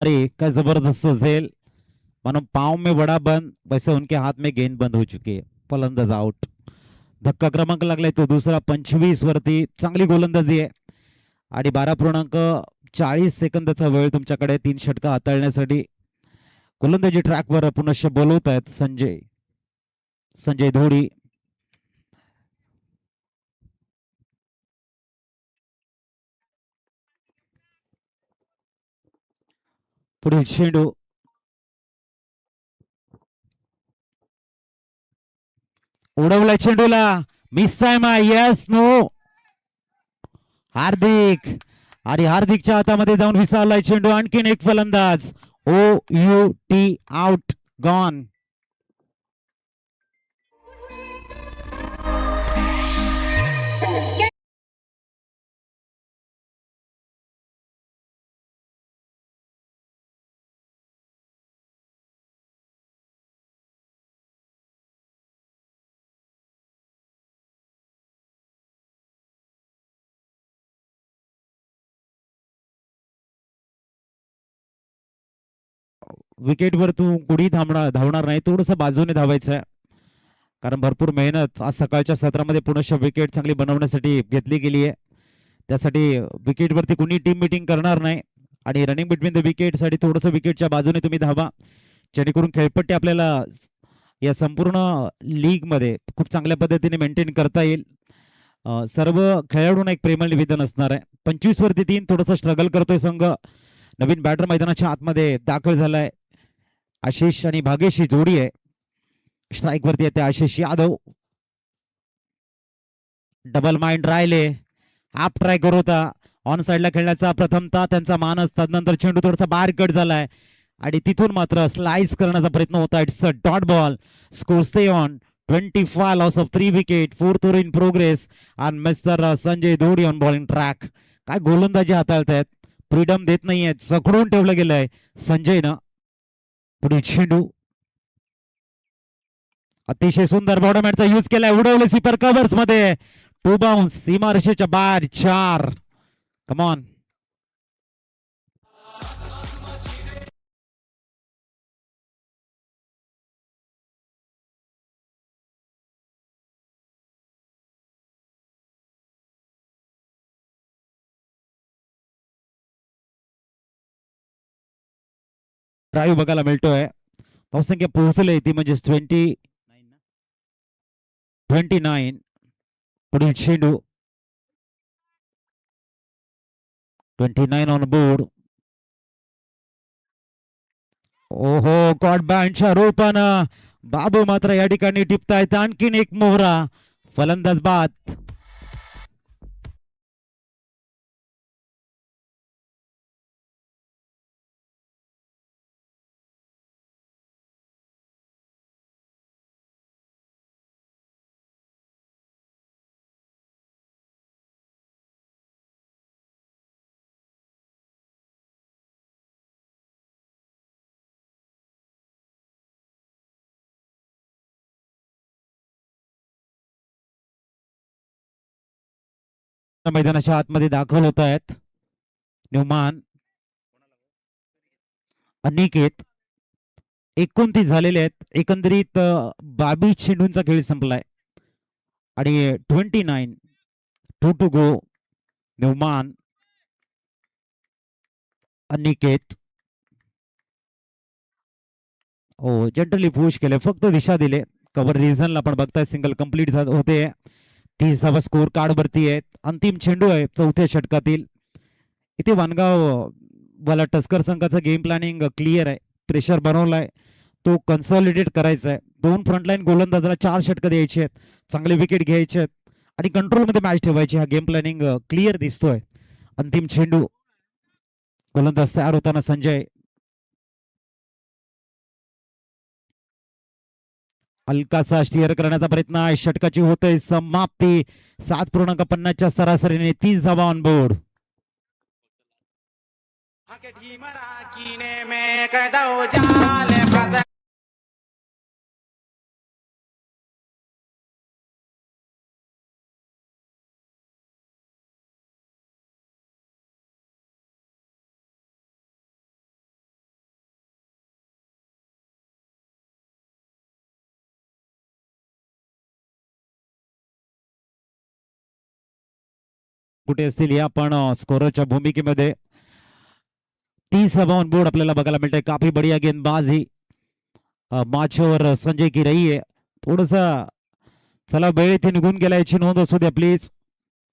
अरे काय जबरदस्त झेल. म्हणून पाव में बडा बंद वैसे उनके हाथ में गेंद बंद हो चुकी है. फलंदाज आउट. धक्का क्रमांक लागलाय तो दुसरा. 25 वरती चांगली गोलंदाजी आहे. आणि 12.40 सेकंदाचा वेळ तुमच्याकडे 3 षटक हाताळण्यासाठी. गोलंदाजी ट्रॅकवर पुनश्च बोलवत आहेत संजय धोडी. पुढील चेंडू उडवलाय चेंडूला. मिस आहे मा. Yes no. हार्दिक आणि हार्दिकच्या हातामध्ये जाऊन विसावलाय चेंडू. आणखीन एक फलंदाज. OUT out. गॉन. विकेटवर तू कुणी धावणार नाही. थोडस बाजूने धावायचं आहे. कारण भरपूर मेहनत आज सकाळच्या सत्रामध्ये पुनश्च विकेट चांगली बनवण्यासाठी घेतली गेली आहे. त्यासाठी विकेटवरती कुणी टीम मिटिंग करणार नाही आणि रनिंग बिटवीन द विकेटसाठी थोडंसं विकेटच्या बाजूने तुम्ही धावा, जेणेकरून खेळपट्टी आपल्याला या संपूर्ण लीगमध्ये खूप चांगल्या पद्धतीने मेंटेन करता येईल. सर्व खेळाडूंना एक प्रेमळ निवेदन असणार आहे. 25 वरती 3 थोडंसं स्ट्रगल करतोय संघ. नवीन बॅटर मैदानाच्या आतमध्ये दाखल झालाय. आशिष आणि भागेश ही जोडी आहे. स्ट्राईक वरती येते आशिष यादव. डबल माइंड राहिले. हाफ ट्राय करत होता ऑन साइडला खेळण्याचा प्रथमतः त्यांचा मानस. त्यानंतर चेंडू थोडासा बाहेर कट झालाय आणि तिथून मात्र स्लाइस करण्याचा प्रयत्न होता. It's a dot ball. Score stay on 25 loss of 3 wicket. 4th over in progress आणि mister Sanjay Dhodi on bowling track. काय गोलंदाजी हाताळत आहेत, फ्रीडम देत नाहीये, जखडून ठेवलं गेलंय संजयनं. पुढे चेंडू अतिशय सुंदर बॉडमॅनचा यूज केलाय. उडवले स्वीपर कव्हर्स मध्ये. 2 बाउन्स सीमारेषेच्या बाहेर. 4. कमॉन. ड्राईव्ह बघायला मिळतोय. धावसंख्या पोहोचले ती म्हणजे 29. पुढील चेंडू 29 ऑन बोर्ड. ओहो, गॉड बँडच्या रूपानं बाबू मात्र या ठिकाणी टिपतायत. आणखीन एक मोहरा. फलंदाज बाद. मैदानाच्या आतमध्ये दाखल होत आहेत. न्यूमान, अनिकेत. 29 झालेले आहेत. एकंदरीत 22 चेंडूंचा खेळ संपलाय आणि 29 2 टू गो. न्यूमान, अनिकेत. हो, जनरली पुश केले, फक्त दिशा दिले. कव्हर रिझनला आपण बघताय सिंगल कंप्लीट होते. 30 धावा स्कोर कार्ड वरती आहेत. अंतिम चेंडू आहे 4थ्या षटकातील. इथे वानगाव वाला टस्कर संघाचा गेम प्लॅनिंग क्लिअर आहे. प्रेशर बनवलाय, तो कन्सॉलिडेट करायचा आहे. 2 फ्रंटलाईन गोलंदाजाला 4 षटकं द्यायचे आहेत, चांगले विकेट घ्यायचे आहेत आणि कंट्रोलमध्ये मॅच ठेवायची. हा गेम प्लॅनिंग क्लिअर दिसतोय. अंतिम चेंडू. गोलंदाज तयार होताना संजय. हलकासा स्टिअर करण्याचा प्रयत्न. षटकाची होते समाप्ती. 7.50च्या सरासरीने 30 धावा ऑन बोर्ड. कुठे असतील या पण स्कोररच्या भूमिकेमध्ये. 30 धावा ऑन बोर्ड आपल्याला बघायला मिळते. काफी बढिया गेंदबाजी माचवर संजय की रही आहे. थोडसा चला वेळ इथे निघून गेला याची नोंद असू द्या प्लीज.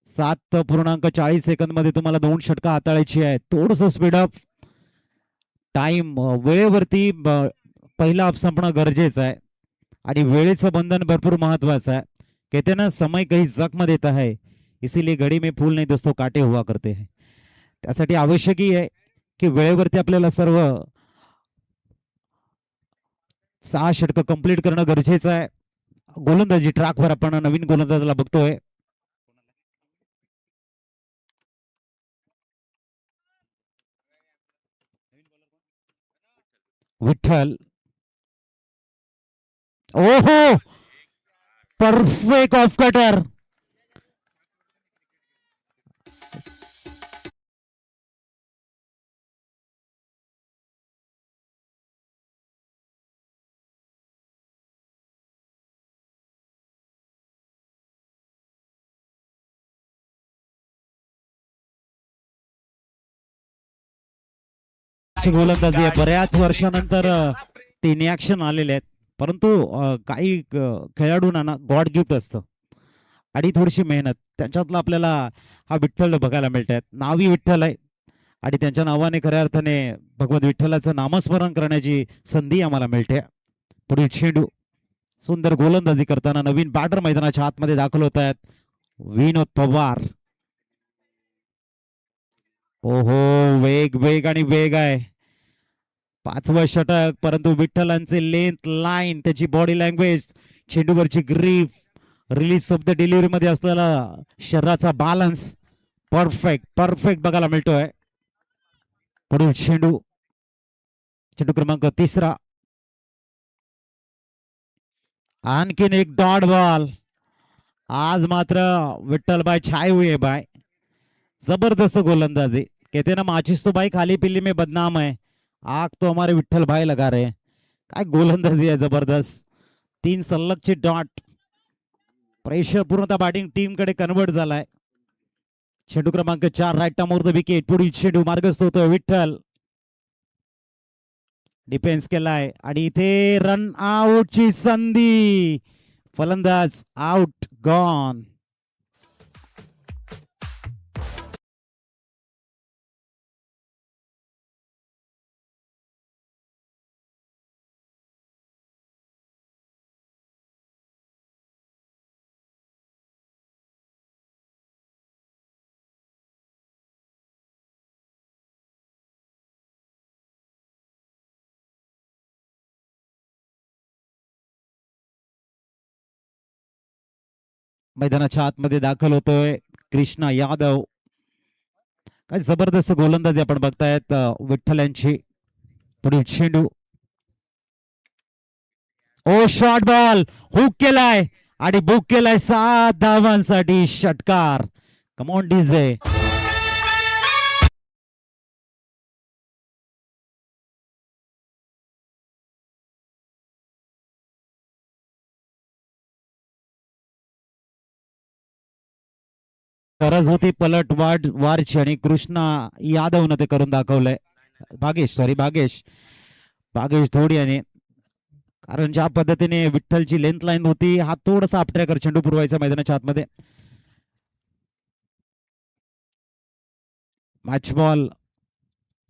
7.40 सेकंद मध्ये तुम्हाला 2 षटका हाताळायची आहे. थोडस स्पीडअप. टाइम वेळेवरती पहिला हाफ संपणं गरजेचं आहे आणि वेळेचं बंधन भरपूर महत्वाचं आहे. कहते ना समय कहीं जख्म देता है, इसीलिए घडी में फूल नहीं दोस्तों काटे हुआ करते हैं. त्यासाठी आवश्यकही आहे की वेळेवरती आपल्याला सर्व 6 षटकं कंप्लीट करणं गरजेचं आहे. गोलंदाजी ट्रॅकवर आपण नवीन गोलंदाजाला बघतोय. विठ्ठल. ओहो, परफेक्ट ऑफ कटर. अशी गोलंदाजी आहे. बऱ्याच वर्षानंतर तीन ऍक्शन आलेले आहेत, परंतु काही खेळाडूंना ना गॉड गिफ्ट असतं आणि थोडीशी मेहनत त्याच्यातलं आपल्याला हा विठ्ठल बघायला मिळत आहेत. नावही विठ्ठल आहे आणि त्यांच्या नावाने खऱ्या अर्थाने भगवत विठ्ठलाचं नामस्मरण करण्याची संधी आम्हाला मिळते. पुढील चेंडू सुंदर गोलंदाजी करताना नवीन बॅटर मैदानाच्या आतमध्ये दाखल होत आहेत. विनोद पवार. ओहो, वेग वेग आणि वेग आहे. 5वं षटक, परंतु विठ्ठलांचे लेंथ लाईन, त्याची बॉडी लँग्वेज, चेंडूवरची grip, release of the delivery मध्ये असलेला शरीराचा बॅलन्स परफेक्ट परफेक्ट बघायला मिळतोय. पुढील चेंडू, चेंडू क्रमांक 3. आणखीन एक डॉट बॉल. आज मात्र विठ्ठलबाई छाए हुए बाय. जबरदस्त गोलंदाजी. कहते ना माचिस तो भाई खाली पिल्ली में बदनाम है, आग तो हमारे विठ्ठल भाई लगा रहे. काय गोलंदाजी आहे जबरदस्त. 3 सलगचे डॉट. प्रेशर पूर्णतः बॅटिंग टीम कडे कन्वर्ट झालाय. चेंडू क्रमांक 4 राईट मोर द विकेट. पुढील चेंडू मार्गस्थ होतोय. विठ्ठल डिफेन्स केलाय आणि इथे रन आउटची संधी. फलंदाज आउट, गॉन. मैदानाच्या आतमध्ये दाखल होतोय कृष्णा यादव. काय जबरदस्त गोलंदाजी आपण बघतायत विठ्ठल यांची. पुढील चेंडू, ओ शॉर्ट बॉल, हुक केलाय आणि बुक केलाय 7 धावांसाठी षटकार. Come on DJ. गरज होती पलट वारची आणि कृष्णा यादवनं ते करून दाखवलंय. भागेश धोडी याने. कारण ज्या पद्धतीने विठ्ठलची लेंथ लाईन होती, हा थोडासा अपट्रॅकर चेंडू पुरवायचा मैदानाच्या आतमध्ये. Match ball.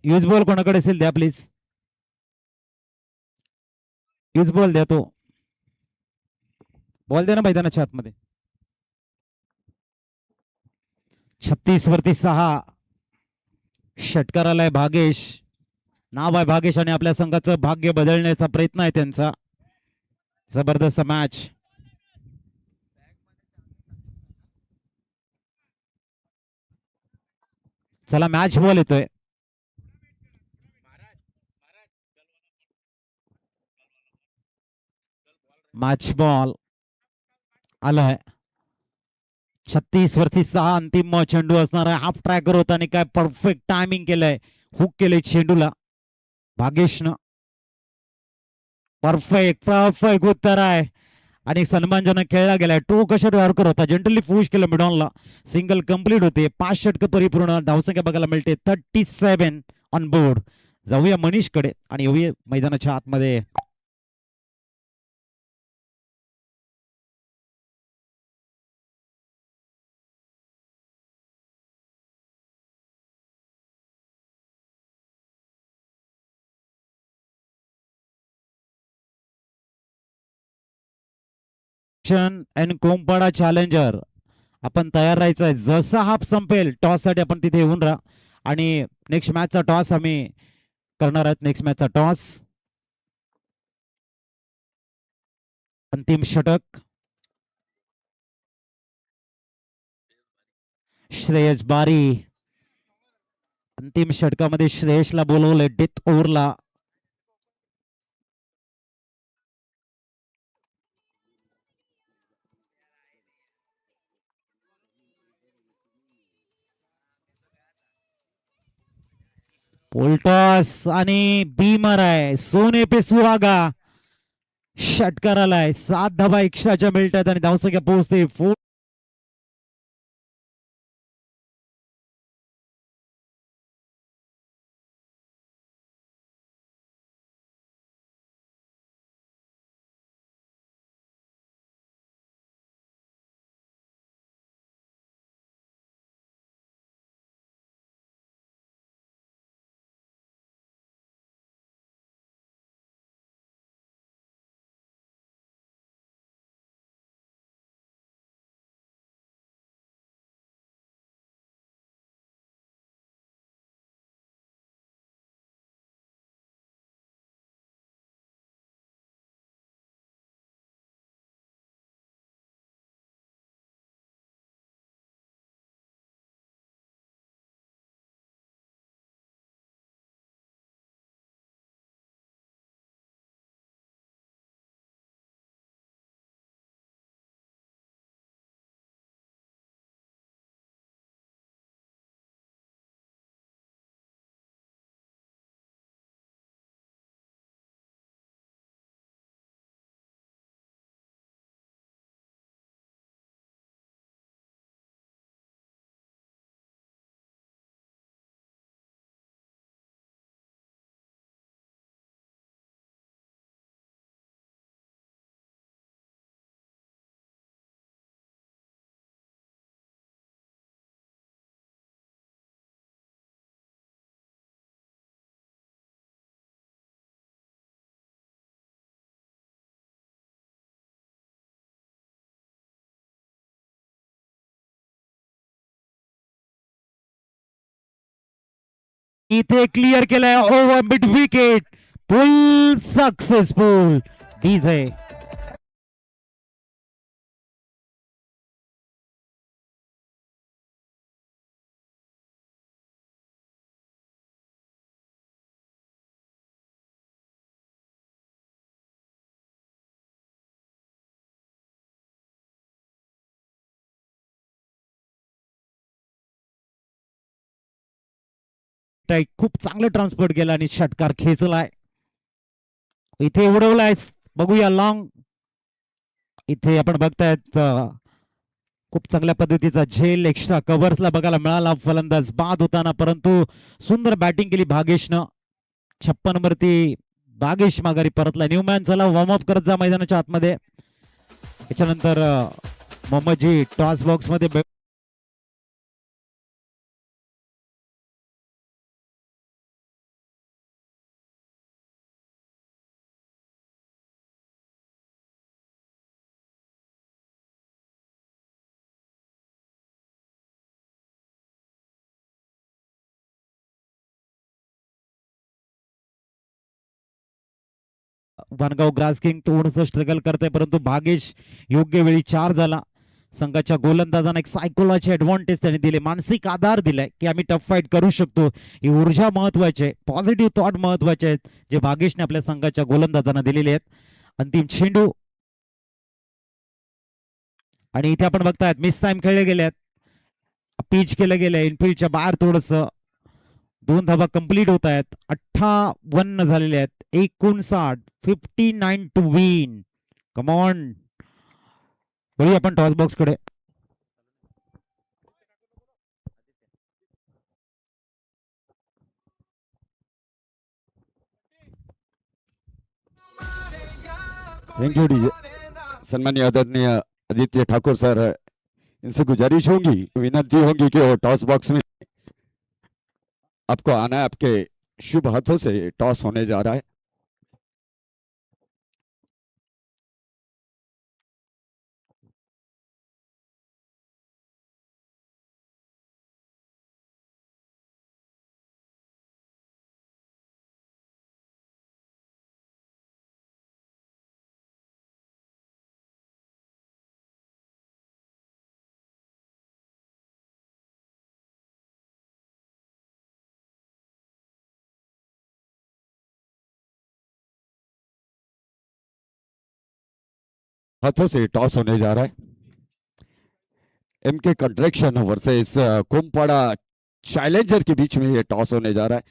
यूज बॉल कोणाकडे असेल द्या प्लीज. यूज बॉल द्या, तो बॉल द्या ना मैदानाच्या आतमध्ये. 36 वरती 6. षटकार आलाय भागेश. नाव आहे भागेश आणि आपल्या संघाचं भाग्य बदलण्याचा प्रयत्न आहे त्यांचा. जबरदस्त मॅच. चला मॅच बॉल येतोय. मॅच बॉल आलाय. 36 वरती 6 अंतिम चेंडू असणार आहे. हाफ ट्रॅकर होता आणि काय परफेक्ट टायमिंग केलंय. हुक केलंय चेंडूला भागेशनं. परफेक्ट उत्तर आहे आणि सन्मानजनक खेळला गेलाय. टो कशा यॉर्कर होता, जनरली पुश केलं मिडॉनला. सिंगल कंप्लीट होते. 5 षटक परिपूर्ण. धावसंख्या बघायला मिळते 37 ऑन बोर्ड. जाऊया मनीष कडे आणि येऊया मैदानाच्या आतमध्ये. एन कोंपाडा चॅलेंजर आपण तयार राहायचंय. जसा हाफ संपेल टॉस साठी आपण तिथे येऊन राहा आणि नेक्स्ट मॅचचा टॉस आम्ही करणार आहोत. नेक्स्ट मॅचचा टॉस. अंतिम षटक. श्रेयस बारी. अंतिम षटकामध्ये श्रेयसला बोलवलंय डेथ ओव्हरला. पोल्टॉस आणि बीमर आहे. सोने पे सुहागा. षटकार आलाय. 7 धावा एक्स्ट्राच्या मिळतात आणि धावसंख्या पोहोचते इथे क्लिअर केलाय ओव्हर मिड विकेट. फुल सक्सेसफुल डीजे. खूप चांगलं ट्रान्सपोर्ट केलं आणि षटकार खेचलाय. इथे उडवलाय. बघूया लॉंग. इथे आपण बघतायत खूप चांगल्या पद्धतीचा झेल एक्स्ट्रा कव्हर्सला बघायला मिळाला. फलंदाज बाद होताना, परंतु सुंदर बॅटिंग केली भागेशनं. 56 वरती भागेश माघारी परतला. न्यूमॅन चला वॉर्मअप करत जा मैदानाच्या आतमध्ये. त्याच्यानंतर मोहम्मदजी टॉस बॉक्स मध्ये वनगाव ग्रास किंग थोडंसं स्ट्रगल करते, परंतु भागेश योग्य वेळी 4 झाला. संघाच्या गोलंदाजांना एक सायकोलॉजी ऍडव्हान्टेज त्यांनी दिले, मानसिक आधार दिलाय की आम्ही टफ फाईट करू शकतो. ही ऊर्जा महत्वाची आहे, पॉझिटिव्ह थॉट महत्वाचे आहेत, जे भागेशने आपल्या संघाच्या गोलंदाजांना दिलेले आहेत. अंतिम चेंडू आणि इथे आपण बघतायत मिस टाइम खेळले गेले, पिच केलं गेलं इनफिल्डच्या बाहेर. थोडस 2 धावा कंप्लीट होत आहेत. 58 झालेले आहेत. 59 59 टू विन. Come on. बघूया आपण टॉस बॉक्स कडे. Thank you DJ. सम्मानीय आदरणीय आदित्य ठाकुर सर, इनसे गुजारिश होगी, विनती होगी कि वो टॉस बॉक्स में आपको आना है. आपके शुभ हाथों से टॉस होने जा रहा है. हाथों से टॉस होने जा रहा है. MK contraction versus Kompada challenger के बीच में ये टॉस होने जा रहा है.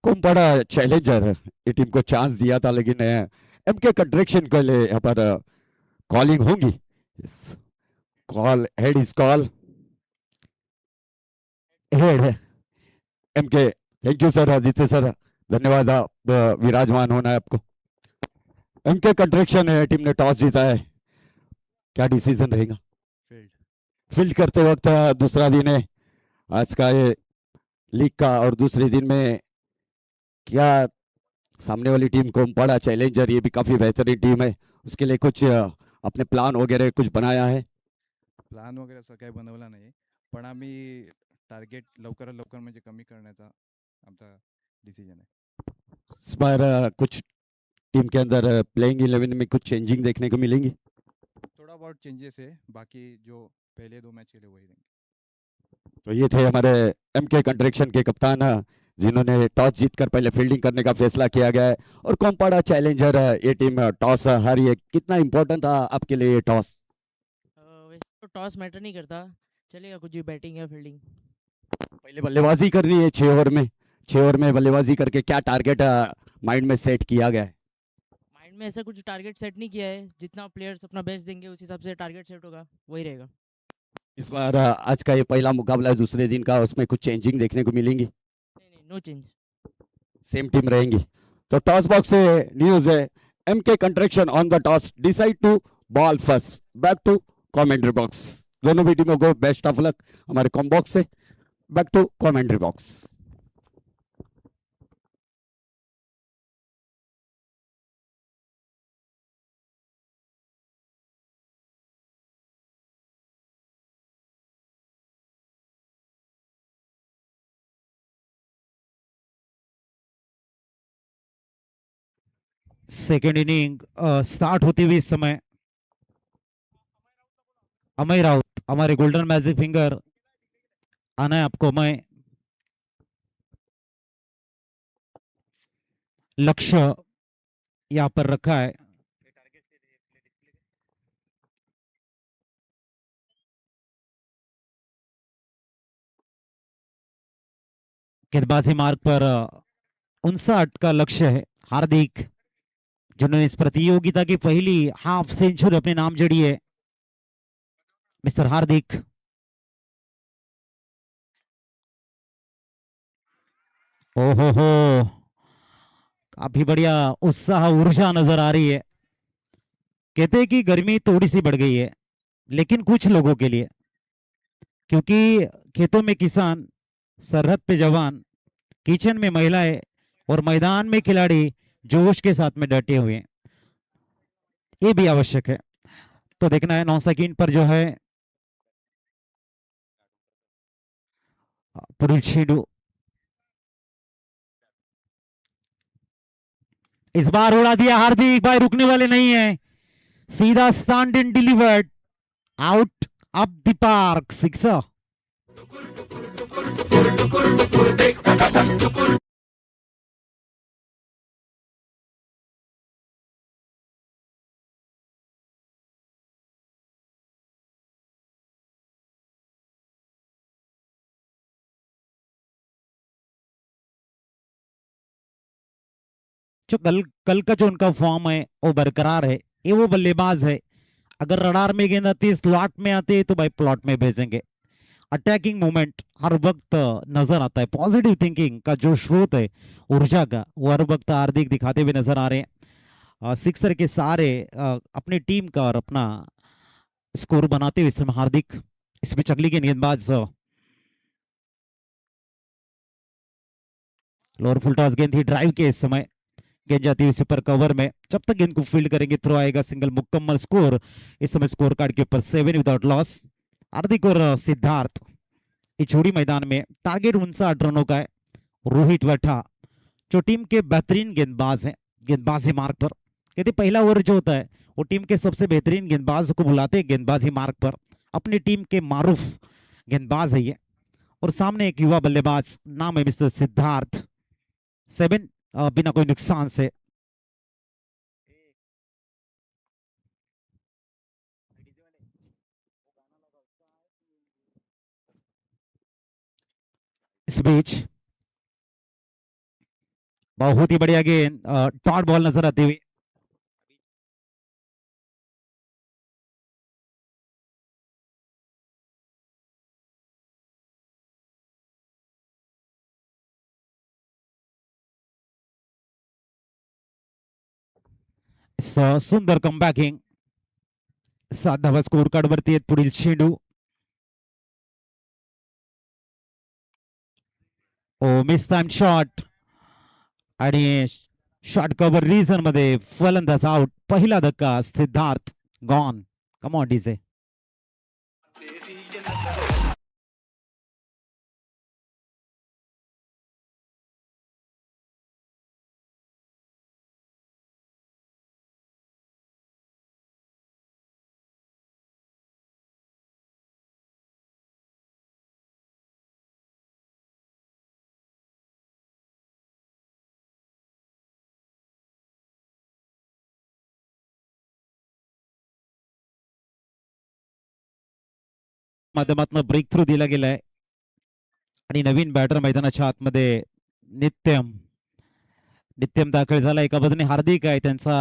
कोमपाड़ा चैलेंजर ये टीम को चांस दिया था, लेकिन एमके कंट्रैक्शन के लिए यहाँ पर कॉलिंग होंगी. Call head is call head. MK thank you sir. Aditya sir धन्यवाद, आप विराजमान होना है आपको. एमके कंट्रैक्शन है, टीम ने टॉस जीता है, क्या डिसीजन रहेगा? फील्ड करते वक्त दूसरा दिन है आज का ये लीग का, और दूसरे दिन में क्या सामने वाली टीम कोमपाड़ा चैलेंजर ये भी काफी बेहतरीन टीम है, उसके लिए कुछ अपने प्लान वगैरह कुछ बनाया है? प्लान वगैरे असं काही बनवला नाही, पण आम्ही टार्गेट लवकरात लवकर म्हणजे कमी करण्याचा आमचा डिसिजन आहे. इस बार कुछ टीम के अंदर प्लेइंग 11 में कुछ चेंजिंग देखने को मिलेंगी? थोड़ा बहुत चेंजेस है, बाकी जो पहले 2 मैच खेले वही रहेंगे. तो ये थे हमारे एमके कंट्रैक्शन के कप्तान, जिन्होंने टॉस जीतकर पहले फील्डिंग करने का फैसला किया गया है. और कोमपाड़ा चैलेंजर ये टीम टॉस हारी है, कितना इंपॉर्टेंट था आपके लिए ये टॉस? वैसे तो टॉस मैटर नहीं करता, चलेगा कुछ भी बैटिंग या फील्डिंग. पहले बल्लेबाजी करनी है 6 ओवर में. 6 ओवर में बल्लेबाजी करके क्या टारगेट माइंड में सेट किया गया है? माइंड में ऐसा कुछ टारगेट सेट नहीं किया है, जितना प्लेयर्स अपना बेस्ट देंगे उस हिसाब से टारगेट सेट होगा, वही रहेगा. इस बार आज का ये पहला मुकाबला है, दूसरे दिन का, उसमें कुछ चेंजिंग देखने को मिलेंगी? नहीं, नो चेंज. सेम टीम रहेंगी. तो टॉस बॉक्स से न्यूज है, MK contraction on the toss decide to bowl first. Back to commentary box. दोनों भी टीमों को बेस्ट ऑफ लक. हमारे कॉम बॉक्स से back to commentary box. Second inning start होते हुए इस समय अमय राउत हमारे गोल्डन मैजिक फिंगर आना है आपको अमय। लक्ष्य यहाँ पर रखा है। गेंदबाजी मार्ग पर 59 का लक्ष्य है। हार्दिक जिन्होंने इस प्रतियोगिता की पहली हाफ सेंचुरी अपने नाम जड़ी है, मिस्टर हार्दिक। ओहो हो, काफी बढ़िया उत्साह ऊर्जा नजर आ रही है। कहते हैं कि गर्मी थोड़ी सी बढ़ गई है, लेकिन कुछ लोगों के लिए, क्योंकि खेतों में किसान, सरहद पे जवान, किचन में महिलाएं और मैदान में खिलाड़ी जोश के साथ में डटे हुए हैं। ये भी आवश्यक है। तो देखना है 9 सेकंड पर जो है पुरुषेडू इस बार उड़ा दिया। हार्दिक भाई रुकने वाले नहीं है, सीधा stand in delivered out of the park, sixer. जो कल का जो उनका फॉर्म है वो बरकरार है। ये वो बल्लेबाज है, अगर रडार में गेंद आती है, स्लॉट में आते तो भाई प्लॉट में भेजेंगे। अटैकिंग मूवमेंट हर वक्त नजर आता है। पॉजिटिव थिंकिंग का जो स्रोत है ऊर्जा का, वो हर वक्त हार्दिक दिखाते हुए नजर आ रहे हैं। सिक्सर के सारे अपनी टीम का और अपना स्कोर बनाते हुए इस समय हार्दिक। इसमें चकली के गेंदबाज लोअर फुल टॉस गेंद थी ड्राइव के, इस समय गेंद जाती हुई सुपर कवर में। जब तक गेंद को फील्ड करेंगे थ्रो आएगा, सिंगल मुकम्मल स्कोर। इस समय स्कोर कार्ड के ऊपर 7 विदाउट लॉस। हार्दिक और सिद्धार्थ इस छोड़ी मैदान में। टारगेट 59 रनों का है। रोहित वैठा जो टीम के बेहतरीन गेंदबाज हैं गेंदबाजी मार्ग पर। कहते पहला ओवर जो होता है वो टीम के सबसे बेहतरीन गेंदबाज को बुलाते हैं गेंदबाजी मार्ग पर। अपनी टीम के मारूफ गेंदबाज है ये। और सामने एक युवा बल्लेबाज, नाम है मिस्टर सिद्धार्थ। 7 बिना कोई नुकसान से। इस बीच बहुत ही बढ़िया गेंद, डॉट बॉल नजर आती हुई। सुंदर कमबॅकिंग। 7 धावा स्कोर कार्ड वरती आहेत। पुढील चेंडू ओ मिस टाइम शॉट आणि शॉट कव्हर रिझन मध्ये फलंदाज आउट। पहिला धक्का Siddharth gone. Come on DJ. माध्यमातून ब्रेक थ्रू दिला गेलाय आणि नवीन बॅटर मैदानाच्या आतमध्ये नित्यम नित्यम दाखल झाला। एका बाजूने हार्दिक आहे, त्यांचा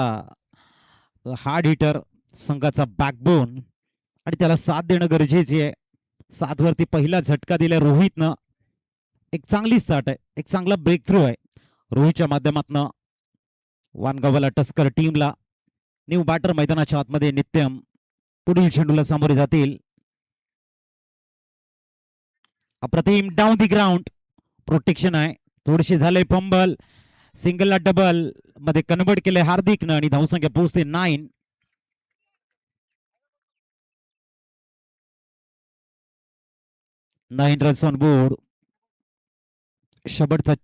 हार्ड हिटर, संघाचा बॅकबोन, आणि त्याला साथ देणं गरजेचे आहे। 7 वरती पहिला झटका दिलाय रोहितनं। एक चांगली स्टार्ट आहे, एक चांगला ब्रेक थ्रू आहे रोहितच्या माध्यमातून। वानगावाला टस्कर टीमला न्यू बॅटर मैदानाच्या आतमध्ये नित्यम पुढील चेंडूला सामोरे जातील। अप्रतिम डाऊन दी ग्राउंड प्रोटेक्शन आहे, थोडीशी झाले फंबल। सिंगलला डबल मध्ये कन्वर्ट केले हार्दिकनं आणि धावसंख्या पोहोचते 9। 9 रन्स ऑन बोर्ड। शेवटचा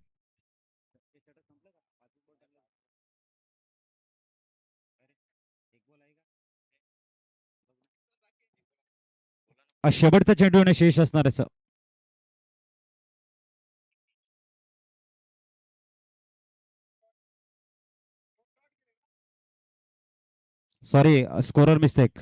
शेवटचा चेंडू येणं शेष असणार आहे सर. Sorry, scorer mistake.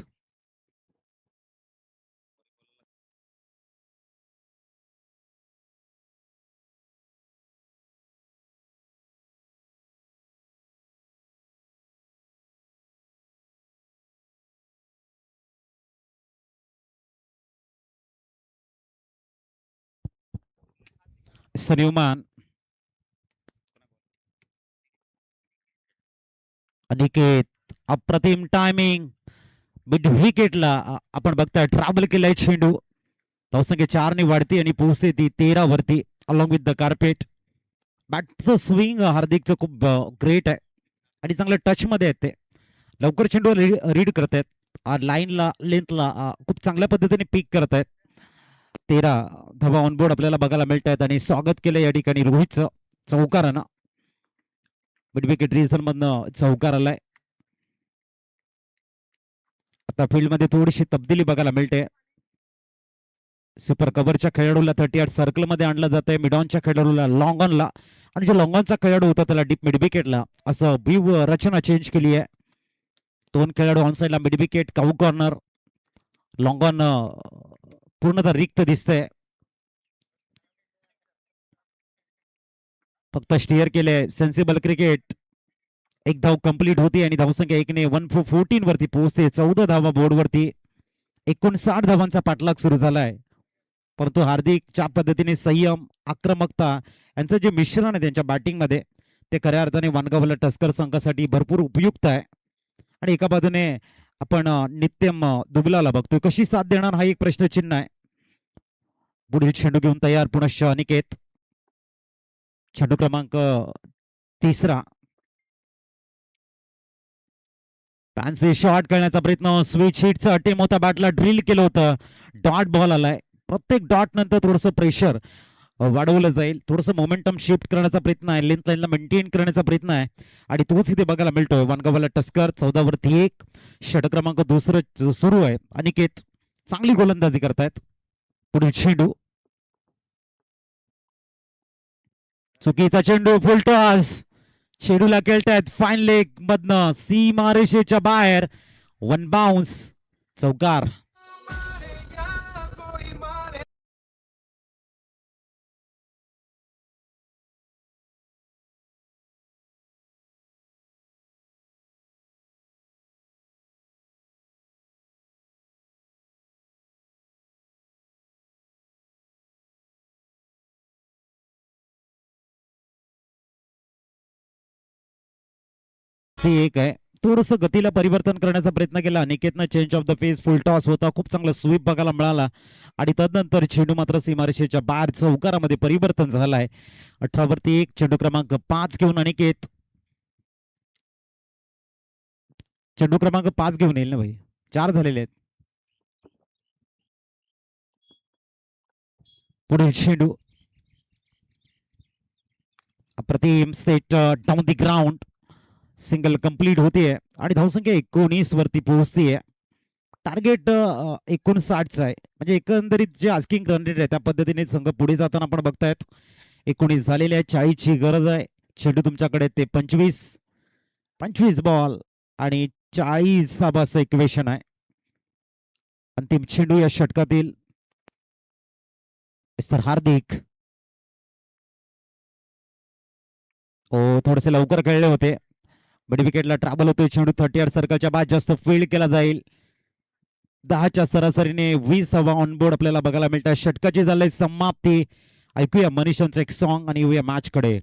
सन्युमान अनिकेत, अप्रतिम टायमिंग. मिड विकेटला आपण बघताय ट्रॅव्हल केलाय चेंडू. धावसंख्या 4 ने वाढते आणि पोहोचते ती 13 वरती अलॉंग विथ द कार्पेट. बॅटचं स्विंग हार्दिकचं खूप ग्रेट आहे आणि चांगल्या टच मध्ये आहेत ते. लवकर चेंडू रीड करतायत, लाईनला लेंथला खूप चांगल्या पद्धतीने पिक करतायत. 13 धावा ऑनबोर्ड आपल्याला बघायला मिळत आहेत आणि स्वागत केलं या ठिकाणी रोहितचं चौकारानं. मिड विकेट रिझन मधनं चौकार आलाय. आता फील्ड मध्ये थोडीशी तब्दिली बघायला मिळते. सुपर कव्हरच्या खेळाडूला 38 सर्कल मध्ये आणलं जातंय, मिड ऑनच्या खेळाडूला लॉंग ऑनला, आणि जो लॉंग ऑनचा खेळाडू होता त्याला डीप मिड विकेटला, असं बीव रचना चेंज केली आहे. 2 खेळाडू ऑन साइडला mid wicket, cow corner. Long on पूर्णतः रिक्त दिसतंय. फक्त स्टिअर केले. Sensible cricket. एक धाव कंप्लीट होती आणि धावसंख्या 1 ने 114 वरती पोहोचते. 14 धावा बोर्डवरती. 59 धावांचा पाठलाग सुरू झालाय. परंतु हार्दिक ज्या पद्धतीने संयम, आक्रमकता यांचं जे मिश्रण आहे त्यांच्या बॅटिंग मध्ये, ते खऱ्या अर्थाने वानगावला टस्कर संघासाठी भरपूर उपयुक्त आहे. आणि एका बाजूने आपण नित्यम दुबलाला बघतोय, कशी साथ देणार हा एक प्रश्नचिन्ह आहे. पुढील चेंडू घेऊन तयार पुनश्च अनिकेत. चेंडू क्रमांक 3. फॅन्सी शॉट करण्याचा प्रयत्न, स्विच हिटचा अटेम होता, बॅटला ड्रिल केलं होतं, डॉट बॉल आलाय. प्रत्येक डॉट नंतर थोडंसं प्रेशर वाढवलं जाईल, थोडंसं मोमेंटम शिफ्ट करण्याचा प्रयत्न आहे, लेंथ लाईनला मेंटेन करण्याचा प्रयत्न आहे आणि तोच इथे बघायला मिळतोय. वानगावाला टस्कर 14 वरती 1. षटक क्रमांक 2 सुरू आहे. अनिकेत चांगली गोलंदाजी करतायत. पुढील चेंडू, चुकीचा चेंडू, फुलटॉस. चेंडूला खेळतायत फाईन लेग मधनं सीमारेषेच्या बाहेर. 1 बाउन्स, चौकार. एक आहे, थोडस गतीला परिवर्तन करण्याचा प्रयत्न केला अनिकेतनं. Change of the face, full toss होता, खूप चांगला स्वीप बघायला मिळाला आणि तदनंतर चेंडू मात्र सीमारेषेच्या बाहेर चौकारामध्ये परिवर्तन झालाय. 18 वरती 1. चेंडू क्रमांक 5 घेऊन अनिकेत. चेंडू क्रमांक 5 घेऊन येईल ना भाई, 4 झालेले आहेत. पुढील चेंडू, अप्रतिम state down the ground. Single complete होतीये आणि धावसंख्या 19 वरती पोहोचतीये. टार्गेट 59च आहे, म्हणजे एकंदरीत जे आस्किंग रन रेट आहे त्या पद्धतीने संघ पुढे जाताना आपण बघतायत. 19 झालेले आहे, 40ची गरज आहे. चेंडू तुमच्याकडे ते 25 बॉल आणि 40 असं इक्वेशन आहे. अंतिम चेंडू या षटकातील मिस्टर हार्दिक. हो, थोडेसे लवकर खेळले होते. मिड विकेटला ट्रॅव्हल होतोय चेंडू. 38 सर्कलच्या बाद जास्त फील्ड केला जाईल. 10च्या सरासरीने 20 धावा ऑनबोर्ड आपल्याला बघायला मिळतात. षटकाची झाली समाप्ती. ऐकूया मनीषांचं एक सॉन्ग आणि येऊया मॅच कडे.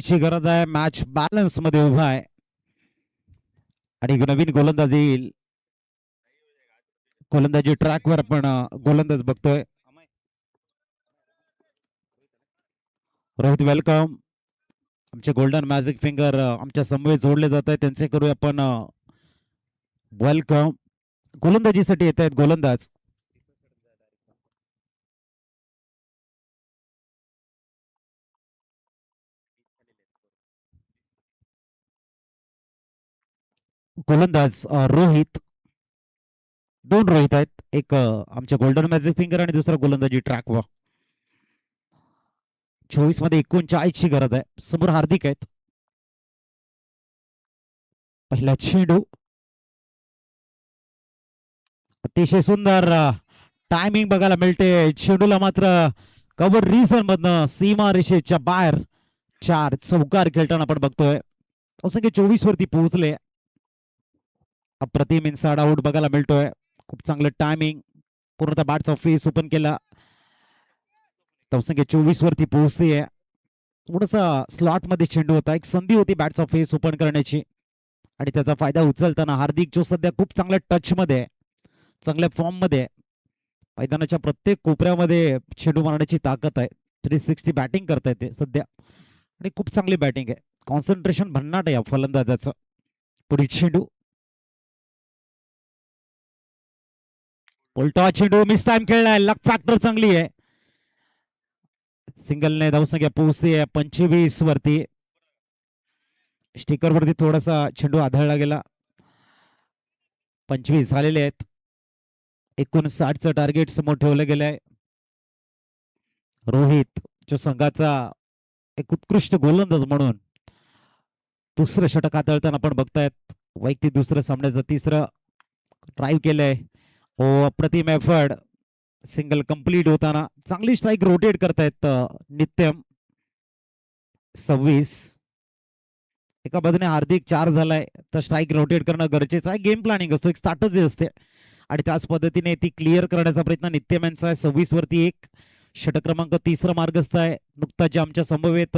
ची गरज आहे. मॅच बॅलन्स मध्ये उभा आहे आणि नवीन गोलंदाज येईल. गोलंदाजी ट्रॅकवर आपण गोलंदाज बघतोय. रोहित वेलकम. आमचे गोल्डन मॅजिक फिंगर आमच्या समवेत जोडले जात आहेत, त्यांचे करूया आपण वेलकम. गोलंदाजीसाठी येत आहेत गोलंदाज. गोलंदाज रोहित. दोन रोहित आहेत, एक आमच्या गोल्डन मॅजिक फिंगर आणि दुसरा गोलंदाजी ट्रॅकवा. 24 मध्ये 39 ची गरज आहे. समोर हार्दिक आहेत. पहिला चेंडू अतिशय सुंदर टायमिंग बघायला मिळते. चेंडूला मात्र कव्हर रिझन मधनं सीमा रेषेच्या बाहेर 4 चौकार खेळताना आपण बघतोय. असंख्य 24 वरती पोहोचले. अप्रतिम इनसाइड आउट बघायला मिळतोय. खूप चांगलं टायमिंग. पूर्णतः बॅटचा फेस ओपन केला. तवसंख्या 24 वरती पोहोचते. थोडासा स्लॉट मध्ये चेंडू होता. एक संधी होती बॅटचा फेस ओपन करण्याची आणि त्याचा फायदा उचलताना हार्दिक, जो सध्या खूप चांगल्या टच मध्ये आहे, चांगल्या फॉर्म मध्ये आहे, मैदानाच्या प्रत्येक कोपऱ्यामध्ये चेंडू मारण्याची ताकद आहे. 360 बॅटिंग करता येते सध्या आणि खूप चांगली बॅटिंग आहे. कॉन्सन्ट्रेशन भन्नाट आहे या फलंदाजाचं. पुढील चेंडू उलटा चेंडू मिस टाइम खेळलाय. लक फॅक्टर चांगली आहे. सिंगलने धावसंख्या पोहोचते 25 वरती. स्टिकर वरती थोडासा चेंडू आढळला गेला. 25 झालेले आहेत. 59चं टार्गेट समोर ठेवलं गेलंय. रोहित जो संघाचा एक उत्कृष्ट गोलंदाज म्हणून दुसरं षटक हाताळताना आपण बघतायत. वैयक्तिक दुसरं सामन्याचं तिसरं ड्राईव्ह केलंय. ओ अप्रतिम एफर्ट. सिंगल कंप्लीट होताना चांगली स्ट्राईक रोटेट करतायत नित्यम. 26. एका बाजूने हार्दिक 4 झालाय तर स्ट्राईक रोटेट करणं गरजेचं आहे. गेम प्लॅनिंग असतो, एक स्ट्रॅटजी असते आणि त्याच पद्धतीने ती क्लिअर करण्याचा प्रयत्न नित्यम यांचा आहे. 26 वरती 1 षटक क्रमांक 3 मार्गस्थ आहे. नुकताच जे आमच्या समवेत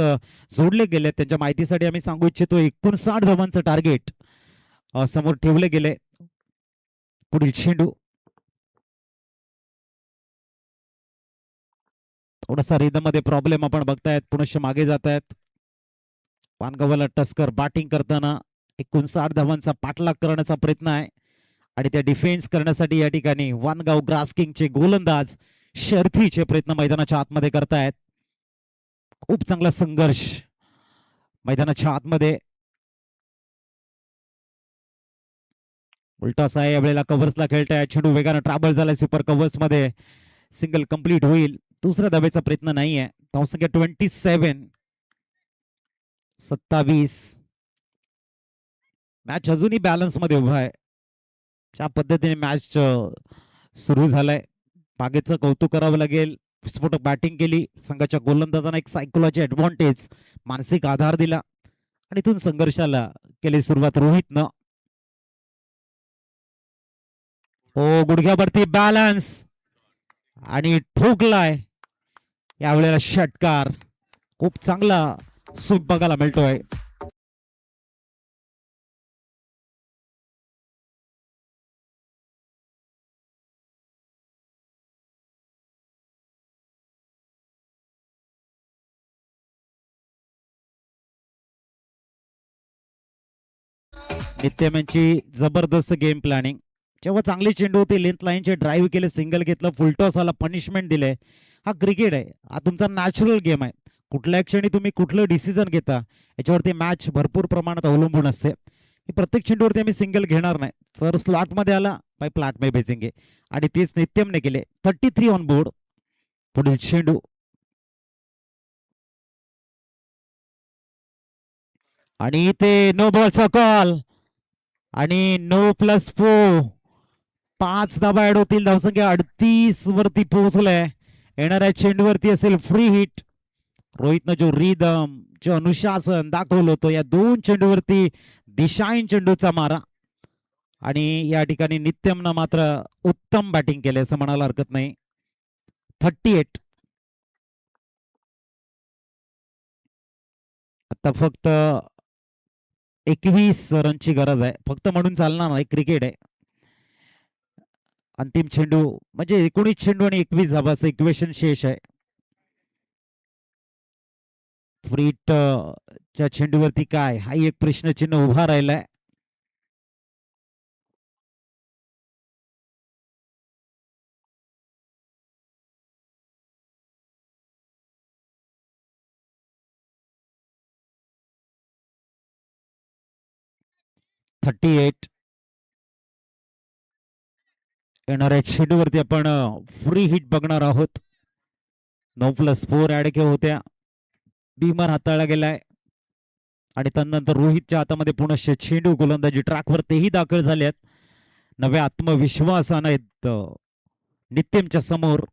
जोडले गेले त्यांच्या माहितीसाठी आम्ही सांगू इच्छितो 59 धावांचं टार्गेट समोर ठेवले गेले. पुढील चेंडू थोडासा रिदम मध्ये प्रॉब्लेम आपण बघतायत. पुनश्च मागे जात आहेत. वानगावाला टस्कर बॅटिंग करताना 59 धावांचा पाठलाग करण्याचा प्रयत्न आहे आणि त्या डिफेन्स करण्यासाठी या ठिकाणी वानगाव ग्रास किंगचे गोलंदाज शर्थीचे प्रयत्न मैदानाच्या आतमध्ये करतायत. खूप चांगला संघर्ष मैदानाच्या आतमध्ये. उलटा साय यावेळेला कव्हर्सला खेळताय. चेंडू वेगानं ट्रॅव्हल झालाय सुपर कव्हर्स मध्ये. सिंगल कंप्लीट होईल. दुसऱ्या धावेचा प्रयत्न नाहीये. धावसंख्या 27. 27. मॅच अजूनही बॅलन्स मध्ये उभा आहे. ज्या पद्धतीने मॅच सुरू झालाय मागेचं कौतुक करावं लागेल. विस्फोटक बॅटिंग केली. संघाच्या गोलंदाजांना एक सायकोलॉजी ऍडव्हान्टेज, मानसिक आधार दिला आणि इथून संघर्षाला केली सुरुवात रोहितनं. ओ गुडघ्यावरती बॅलन्स आणि ठोकलाय. यावेळेला षटकार. खूप चांगला स्वीप बघायला मिळतोय. नित्यम यांची जबरदस्त गेम प्लॅनिंग. जेव्हा चांगली चेंडू होती लेंथ लाईनचे ड्राईव्ह केले, सिंगल घेतलं, फुलटॉस आला, पनिशमेंट दिले. हा क्रिकेट आहे. हा तुमचा नॅचरल गेम आहे. कुठल्या क्षणी तुम्ही कुठलं डिसिजन घेता याच्यावरती मॅच भरपूर प्रमाणात अवलंबून असते. प्रत्येक चेंडूवरती आम्ही सिंगल घेणार नाही. जर स्लॉट मध्ये आला बाय प्लॅट में भेजेंगे आणि तेच नित्यमने केले. 33 ऑन बोर्ड. पुढील चेंडू आणि ते नो बॉलचा कॉल आणि नो प्लस 4. 5 धावा ऍड होतील. धावसंख्या 38 वरती पोहोचलाय. येणाऱ्या चेंडूवरती असेल फ्री हिट. रोहितनं जो रिदम, जो अनुशासन दाखवलं होतं या 2 चेंडूवरती दिशाहीन चेंडूचा मारा आणि या ठिकाणी नित्यमनं मात्र उत्तम बॅटिंग केले असं म्हणायला हरकत नाही. 38. आता फक्त 21 रनची गरज आहे. फक्त म्हणून चालणार नाही, क्रिकेट आहे. अंतिम चेंडू म्हणजे 19 चेंडू आणि 21 धावा असं इक्वेशन शेष आहे. फ्रीट च्या चेंडूवरती काय हा एक प्रश्नचिन्ह उभा राहिलाय. थर्टी एट येणाऱ्या चेंडूवरती आपण फ्री हिट बघणार आहोत. 9+4 ऍड होत्या. बीमर हाताळला गेलाय आणि त्यानंतर रोहितच्या हातामध्ये पुनश्च चेंडू गोलंदाजी ट्रॅकवर तेही दाखल झाल्यात. नव्या आत्मविश्वासाने नित्यमच्या समोर.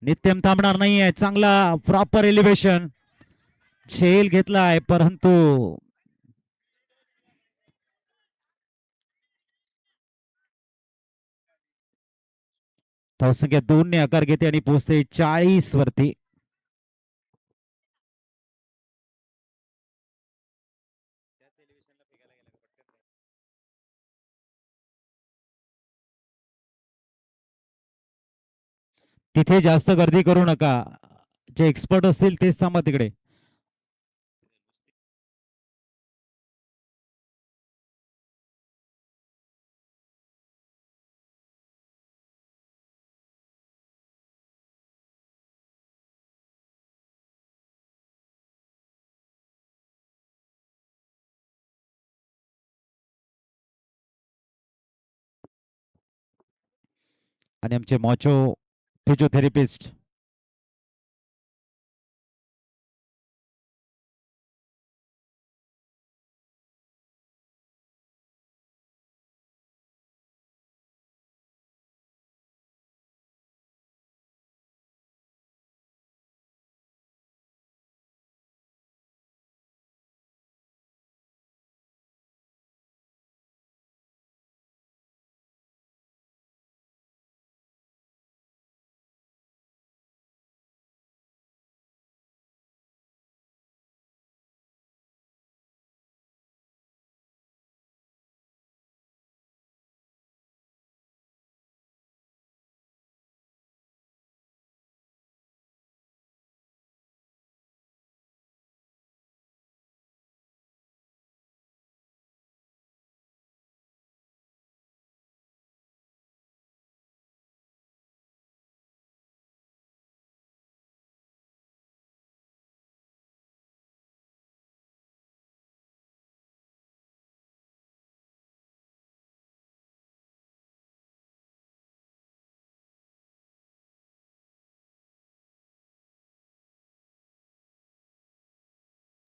नित्यम थांबणार नाहीये. चांगला प्रॉपर एलिव्हेशन झेल घेतलाय परंतु धावसंख्या 2 ने आकार घेते आणि पोहोचते 40 वरती. तिथे जास्त गर्दी करू नका. जे एक्सपर्ट असतील तेच थांबा तिकडे. आणि आमचे मॉचो फिजिओथेरपिस्ट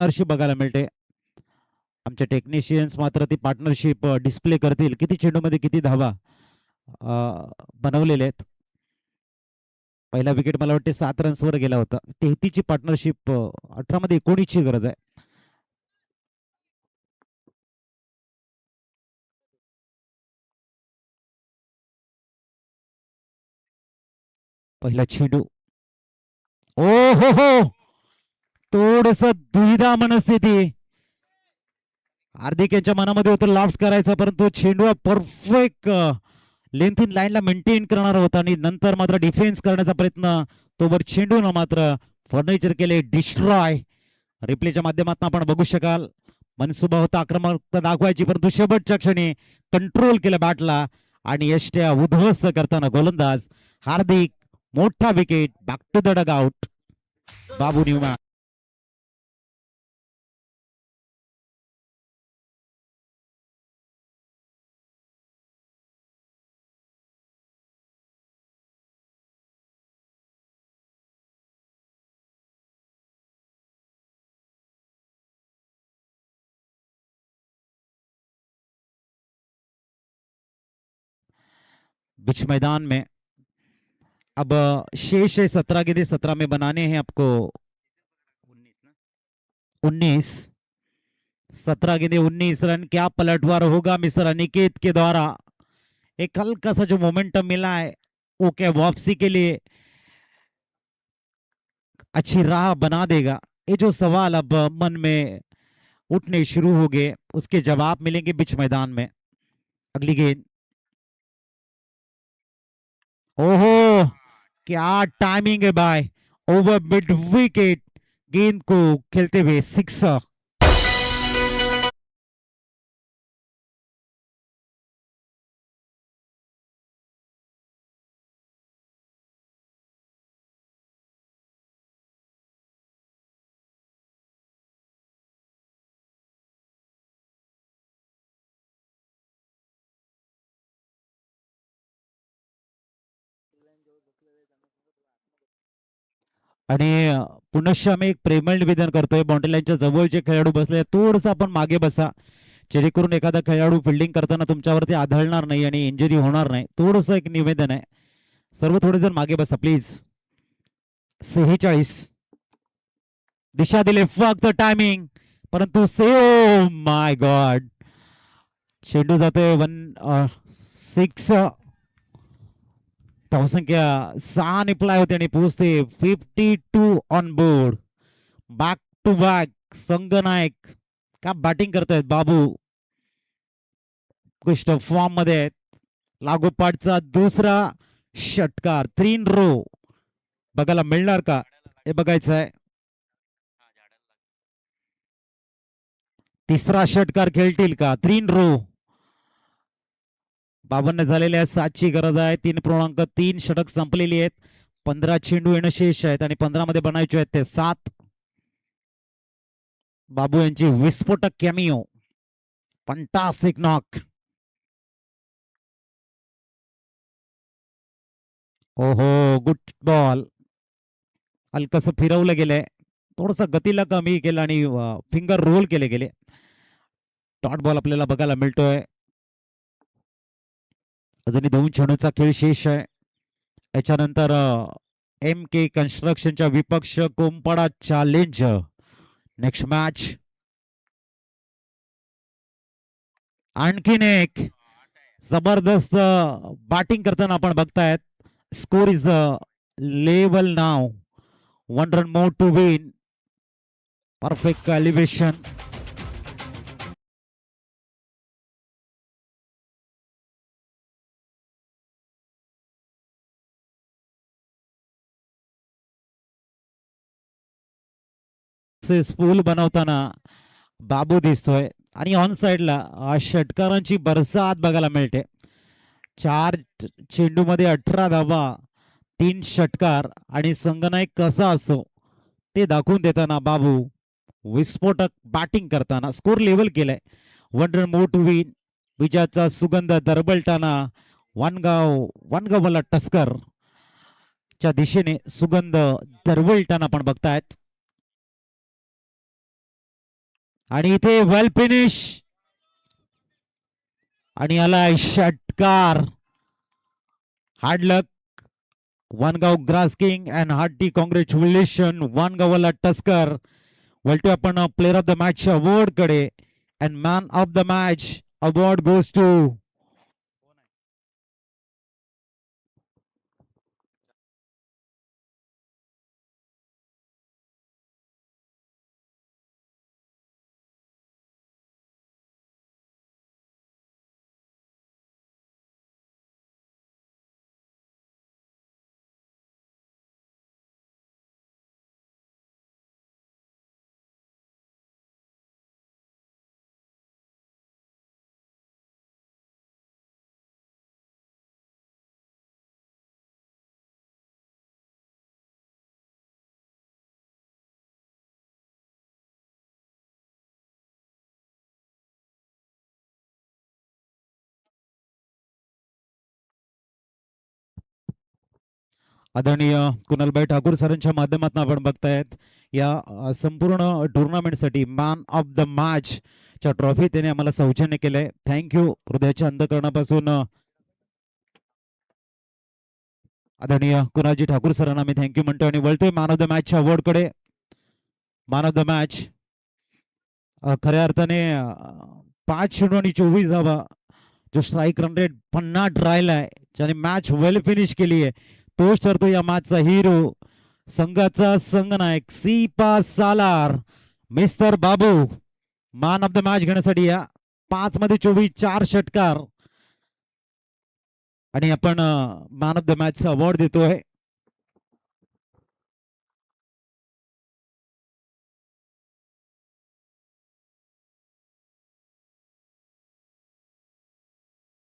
पार्टनरशिप बघायला मिळते. आमचे टेक्निशियन्स मात्र ती पार्टनरशिप डिस्प्ले करतील. किती चेंडूमध्ये किती धावा बनवलेले आहेत. पहिला विकेट मला वाटते 7 रन्सवर गेला होता. 33 ची पार्टनरशिप 18 मध्ये 19 ची गरज आहे. पहिला चेंडू. ओ हो थोडस दुविधा मनस्थिती हार्दिक यांच्या मनामध्ये होतं लाफ्ट करायचा परंतु चेंडू परफेक्ट लेंथ इन लाईनला मेंटेन करणार होता आणि नंतर मात्र डिफेन्स करण्याचा प्रयत्न तोवर चेंडून मात्र फर्निचर केले डिस्ट्रॉय. रिप्लेच्या माध्यमातून आपण बघू शकाल मनसुबा होता आक्रमकता दाखवायची परंतु शेवटच्या क्षणी कंट्रोल केलं बॅटला आणि यष्ट्या उद्ध्वस्त करताना गोलंदाज हार्दिक. मोठा wicket. Back to the dugout. Babu Newman. बीच मैदान में अब शेष है 17 गेंदे 17 में बनाने हैं आपको 19 17 गेंदे 19 रन. क्या पलटवार होगा मिस्टर अनिकेत के द्वारा. एक हल्का सा जो मोमेंटम मिला है वो क्या वापसी के लिए अच्छी राह बना देगा. ये जो सवाल अब मन में उठने शुरू हो गए उसके जवाब मिलेंगे बीच मैदान में. अगली गेंद. ओहो क्या टाइमिंग है भाई. ओवर मिड विकेट, गेंद को खेलते हुए सिक्सर। आणि पुनश्च आम्ही एक प्रेमळ निवेदन करतोय, बाउंड्री लाईनच्या जवळचे खेळाडू बसले थोडस आपण मागे बसा, जेणेकरून एखादा खेळाडू फिल्डिंग करताना तुमच्यावरती आढळणार नाही आणि इंजुरी होणार नाही. थोडस एक निवेदन आहे, सर्व थोडे जण मागे बसा प्लीज. 46 दिशा दिले फक्त टायमिंग, परंतु से माय गॉड, चेंडू जातोय 6. धावसंख्या 6 निपलाय होते आणि पोहोचते 52 on board. Back to back संगनायक का बॅटिंग करतायत बाबू, कुष्ट फॉर्म मध्ये आहेत. लागोपाठचा दुसरा षटकार 3 रो बघायला मिळणार का हे बघायचं आहे. तिसरा षटकार खेळतील का 3 रो. 52 झालेल्या 7ची गरज आहे. 3.3 षटक संपलेली आहेत. 15 चेंडू येणं शेष आहेत आणि 15 मध्ये बनायचे आहेत ते 7. बाबू यांची विस्फोटक कॅमिओ, फंटास्टिक नॉक. ओहो गुड बॉल, हलकस फिरवलं गेलंय, थोडस गतीला कमी केलं आणि फिंगर रोल केले गेले. डॉट बॉल आपल्याला बघायला मिळतोय. अजूनही 2 चेंडूचा खेळ शेष आहे. याच्यानंतर MK कन्स्ट्रक्शनच्या विपक्ष कोंपाडा चॅलेंज नेक्स्ट मॅच. आणखीन एक जबरदस्त बॅटिंग करताना आपण बघतायत. Score is level now, 1 run more to win. Perfect elevation. पूल बनवताना बाबू दिसतोय आणि ऑन साइडला षटकारांची बरसात बघायला मिळते. 4 चेंडू मध्ये 18 धावा, 3 षटकार आणि संगनायक कसा असतो ते दाखवून देताना बाबू विस्फोटक बॅटिंग करताना स्कोर लेवल केलाय. 1 रन मोर टू विन. विजयाचा सुगंध दरबलताना वनगावला टस्कर च्या दिशेने सुगंध दरवळताना आपण बघतायत. आणि इथे वेल फिनिश आणि आलाय षटकार. Hard luck Vangaon grass king and hearty congratulation वनगावला टस्कर. वळतोय आपण player of the match award कडे and man of the match award goes to आदरणीय कुणालभाई ठाकूर सरांच्या माध्यमातून आपण बघतायत या संपूर्ण टुर्नामेंटसाठी मॅन ऑफ द मॅच च्या ट्रॉफी त्याने आम्हाला सौजन्य केलंय. थँक्यू हृदयाच्या अंतःकरणापासून आदरणीय कुणालजी ठाकूर सरांना मी थँक्यू म्हणतो आणि वळतोय मॅन ऑफ द मॅचच्या अवॉर्ड कडे. मॅन ऑफ द मॅच खऱ्या अर्थाने 5 चेंडू आणि 24 धावा, जो स्ट्राईक रन रेट 50 राहिलाय, ज्याने मॅच वेल फिनिश केली आहे, तोच ठरतो या मॅचचा हिरो. संघाचा संघनायक सीपा सालार mister Babu man of the match घेण्यासाठी या 5 मध्ये 24, 4 षटकार आणि आपण मॅन ऑफ द मॅचचा अवॉर्ड देतोय.